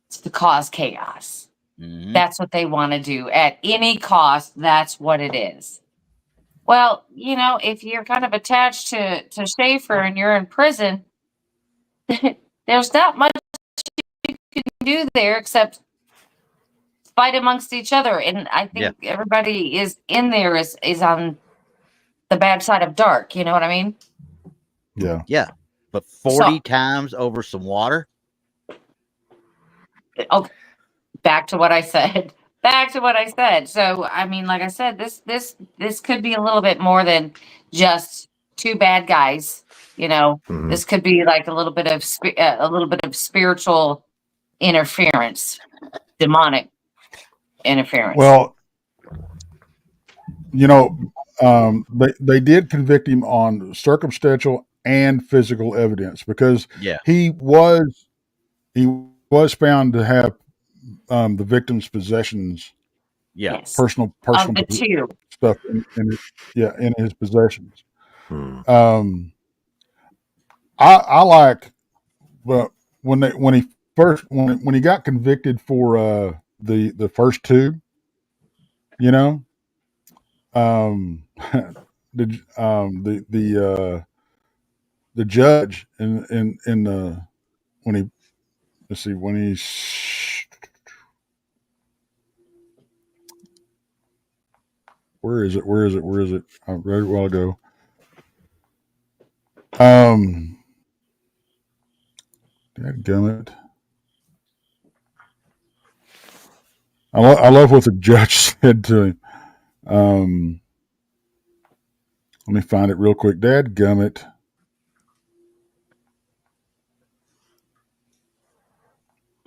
It's to cause chaos. Mm-hmm. That's what they want to do at any cost. That's what it is. Well, if you're kind of attached to Schaefer and you're in prison, there's not much you can do there except fight amongst each other. And I think everybody is in there is on the bad side of dark. You know what I mean? Yeah. Yeah. But 40 times over some water. Oh, back to what I said. So, I mean, like I said, this could be a little bit more than just two bad guys. Mm-hmm. This could be like a little bit of spiritual interference, demonic interference. Well, they did convict him on circumstantial and physical evidence because he was found to have the victim's possessions, personal of the two stuff in his possessions. I like, but when he got convicted for the first two, the judge in the when he where is it? I read it a while ago. Dadgummit. I love what the judge said to him. Let me find it real quick. Dadgummit.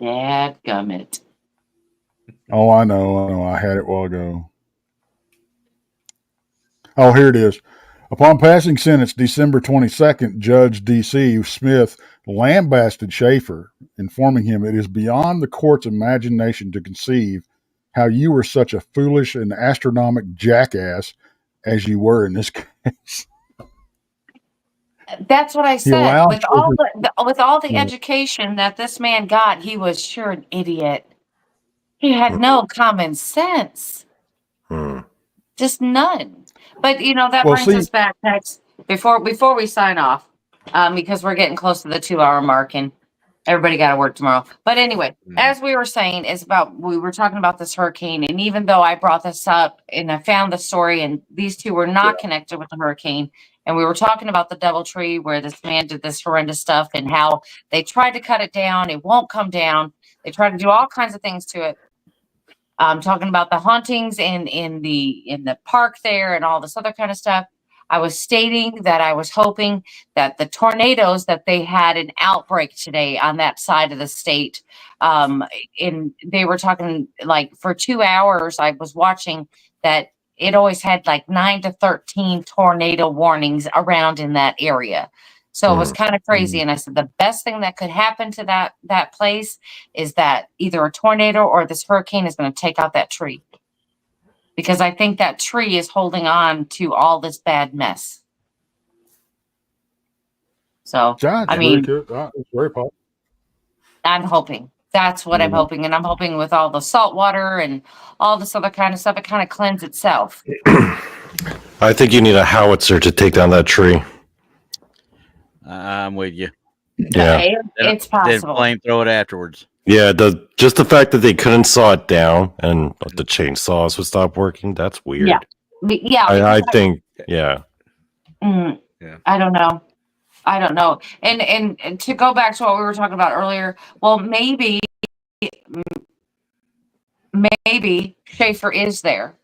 Dadgummit. Oh, I know. I had it a while ago. Oh, here it is. Upon passing sentence December 22nd, Judge D.C. Smith lambasted Schaefer, informing him it is beyond the court's imagination to conceive how you were such a foolish and astronomical jackass as you were in this case. That's what I said. With all the education that this man got, he was sure an idiot. He had no common sense. Just none. But that brings us back, Tex, before we sign off, because we're getting close to the 2-hour mark and everybody got to work tomorrow. But anyway, as we were saying, we were talking about this hurricane, and even though I brought this up and I found the story, and these two were not connected with the hurricane, and we were talking about the DoubleTree where this man did this horrendous stuff and how they tried to cut it down, it won't come down. They tried to do all kinds of things to it. Talking about the hauntings in the park there and all this other kind of stuff. I was stating that I was hoping that the tornadoes that they had an outbreak today on that side of the state, they were talking like for 2 hours, I was watching that it always had like 9 to 13 tornado warnings around in that area. So it was kind of crazy. And I said, the best thing that could happen to that place is that either a tornado or this hurricane is going to take out that tree. Because I think that tree is holding on to all this bad mess. So, I mean, it's very possible. I'm hoping. That's what I'm hoping. And I'm hoping with all the salt water and all this other kind of stuff, it kind of cleanses itself. I think you need a howitzer to take down that tree. I'm with you. Yeah. It's Then possible. flamethrow it afterwards. Yeah, just the fact that they couldn't saw it down and the chainsaws would stop working, that's weird. Yeah. I think, yeah. I don't know. And to go back to what we were talking about earlier, well, maybe Schaefer is there.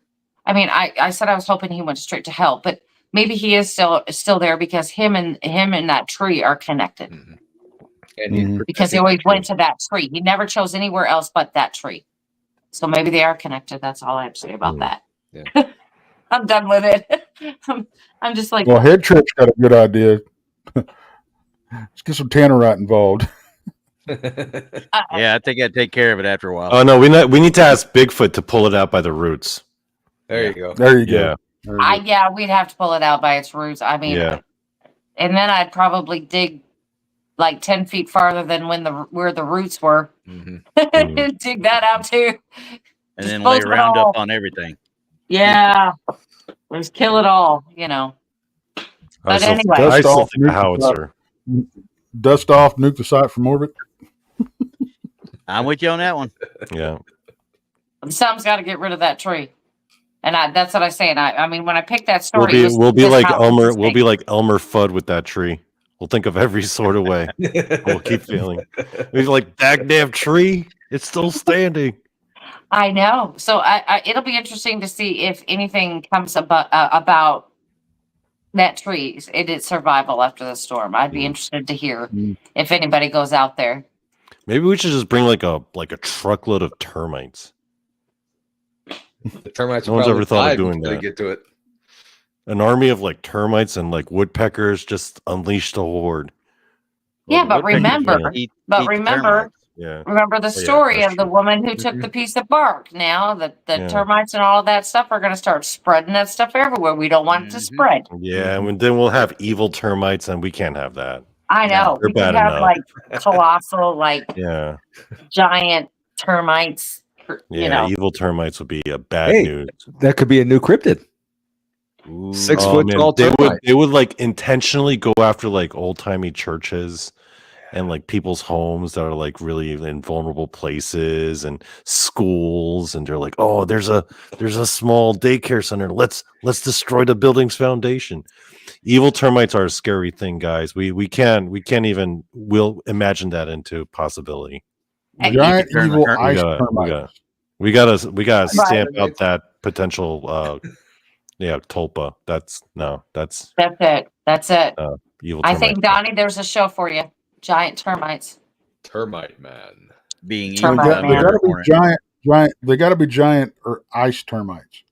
I mean, I said I was hoping he went straight to hell, but maybe he is still there because him and that tree are connected. And Because he always went to that tree. He never chose anywhere else but that tree. So maybe they are connected. That's all I have to say about that. Yeah. I'm done with it. I'm just like, Well, Head Trip's got a good idea. Let's get some tannerite involved. Yeah, I think I'd take care of it after a while. Oh no, we need to ask Bigfoot to pull it out by the roots. There you go. There you go. Yeah. There you go. yeah, we'd have to pull it out by its roots. I mean, Yeah. and then I'd probably dig like 10 feet farther than where the roots were. Dig that out too. And then lay Dispose of it Roundup all. on everything. Yeah. Let's kill it all, But anyway. I still off, think a nuke the howitzer. Dust off, nuke the site from orbit. I'm with you on that one. Yeah. Something's got to get rid of that tree. And that's what I say. And I mean, when I picked that story, We'll be this like house Elmer. was We'll be big. like Elmer Fudd with that tree. We'll think of every sort of way. We'll keep feeling. We're like that damn tree. It's still standing. I know. So it'll be interesting to see if anything comes about that tree, its survival after the storm. I'd be interested to hear if anybody goes out there. Maybe we should just bring like a truckload of termites. The termites No one's ever probably thought of died doing before they that. get to it. An army of like termites and like woodpeckers just unleashed a horde. Yeah, Well, but the woodpeckers remember, will eat but the remember, termites. Yeah. remember the yeah, story that's of the true. woman who took the piece of bark. Now the Yeah. termites and all of that stuff are going to start spreading that stuff everywhere. We don't want it to spread. Yeah, and then we'll have evil termites, and we can't have that. I know. they're We could bad have enough. like colossal, like Yeah. giant termites. Yeah, evil termites would be a bad Hey. news. That could be a new cryptid. 6 Oh, foot man, tall termite. they would like intentionally go after like old timey churches and like people's homes that are like really in vulnerable places and schools, and they're like, oh, there's a small daycare center. Let's destroy the building's foundation. Evil termites are a scary thing, guys. We can't even will imagine that into possibility. Giant turn the evil curtain. ice We termites. gotta stamp Right. out that potential tulpa. That's it. That's it. evil I termite. think, Donnie, there's a show for you. Giant termites. Termite man. Being They Termite eaten man. got to be for it. giant. They got to be giant or ice termites.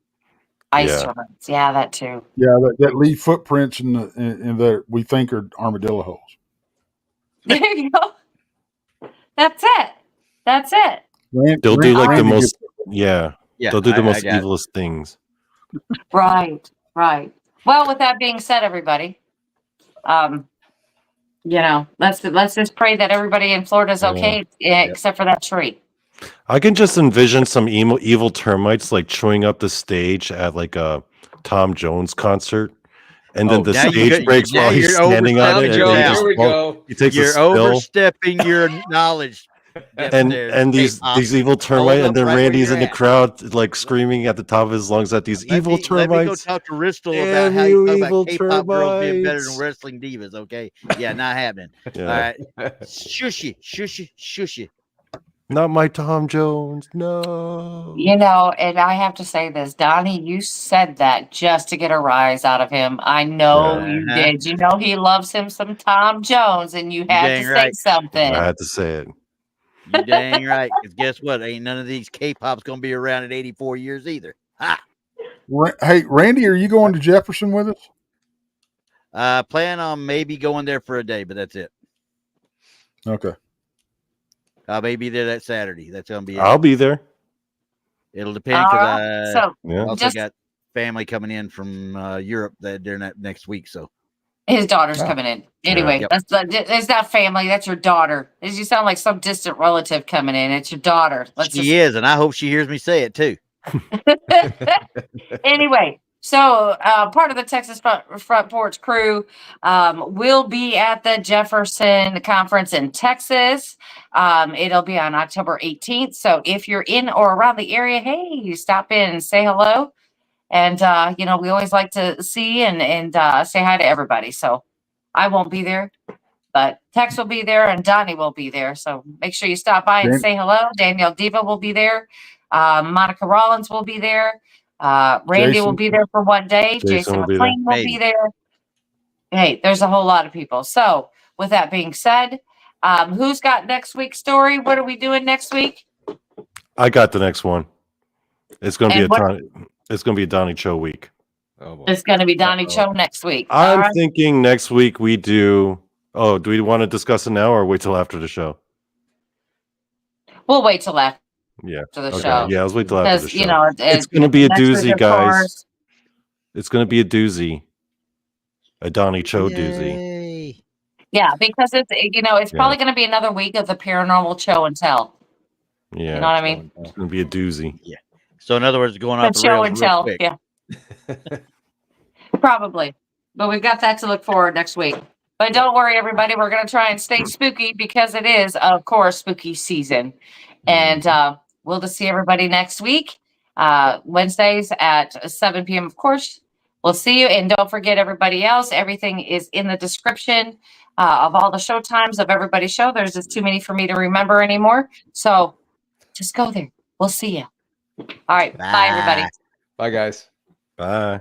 Ice Yeah. termites. Yeah, that too. Yeah, that leave footprints in the we think are armadillo holes. There you go. That's it. They'll do like the Randy most gets- Yeah, they'll do the I most got it. evilest things. Right. Well, with that being said, everybody, let's just pray that everybody in Florida is okay, except for that tree. I can just envision some evil termites like chewing up the stage at like a Tom Jones concert, and then Oh, the now stage breaks now while he's you're standing on it. overstepping And your he, just, Here we go. he takes a You're spill, overstepping your knowledge. and these evil termites, and then Randy's in the crowd like screaming at the top of his lungs at these evil termites. Let me go talk to Ristel Damn about how you you feel evil about K-pop girls being better termites. than wrestling divas. Okay, yeah, not happening. Yeah. All right, shushy. Not my Tom Jones. No. And I have to say this, Donnie, you said that just to get a rise out of him. I know Yeah. you did. You know he loves him some Tom Jones, and you had dang to right. say something. I had to say it. You dang right. Because guess what? Ain't none of these K-pop's gonna be around at 84 years either. Ha! Hey, Randy, are you going to Jefferson with us? Plan on maybe going there for a day, but that's it. Okay. I may be there that Saturday. That's gonna be it. I'll be there. It'll depend because I So Yeah. also just- got family coming in from Europe that during that next week. So His daughter's Oh. coming in. Anyway, Yep. that's not family. That's your daughter. You sound like some distant relative coming in. It's your daughter. She is, and I hope she hears me say it too. Anyway, so part of the Texas Front Porch crew will be at the Jefferson Conference in Texas. It'll be on October 18th. So if you're in or around the area, hey, you stop in and say hello. And, we always like to see and say hi to everybody. So I won't be there, but Tex will be there and Donny will be there. So make sure you stop by and say hello. Danielle Diva will be there. Monica Rollins will be there. Randy will be there for one day. Jason McLean will be there. Hey, there's a whole lot of people. So with that being said, who's got next week's story? What are we doing next week? I got the next one. It's going to be it's going to be a Donny Cho week. Oh, boy. It's going to be Donny Cho next week. I'm thinking next week we do. Oh, do we want to discuss it now or wait till after the show? We'll wait till after the show. Yeah, let's wait till after the show. Because, it's going to be a next week, doozy, of guys. course. It's going to be a doozy. A Donny Cho doozy. Yay. Yeah, because it's probably going to be another week of the paranormal show and tell. Yeah. You know what I mean? It's going to be a doozy. Yeah. So in other words, going The off the show rails and real tell. quick. Yeah. Probably. But we've got that to look forward next week. But don't worry, everybody. We're going to try and stay spooky because it is, of course, spooky season. And we'll just see everybody next week, Wednesdays at 7 p.m., of course. We'll see you. And don't forget, everybody else, everything is in the description of all the show times of everybody's show. There's just too many for me to remember anymore. So just go there. We'll see you. All right. Bye everybody. Bye, guys. Bye.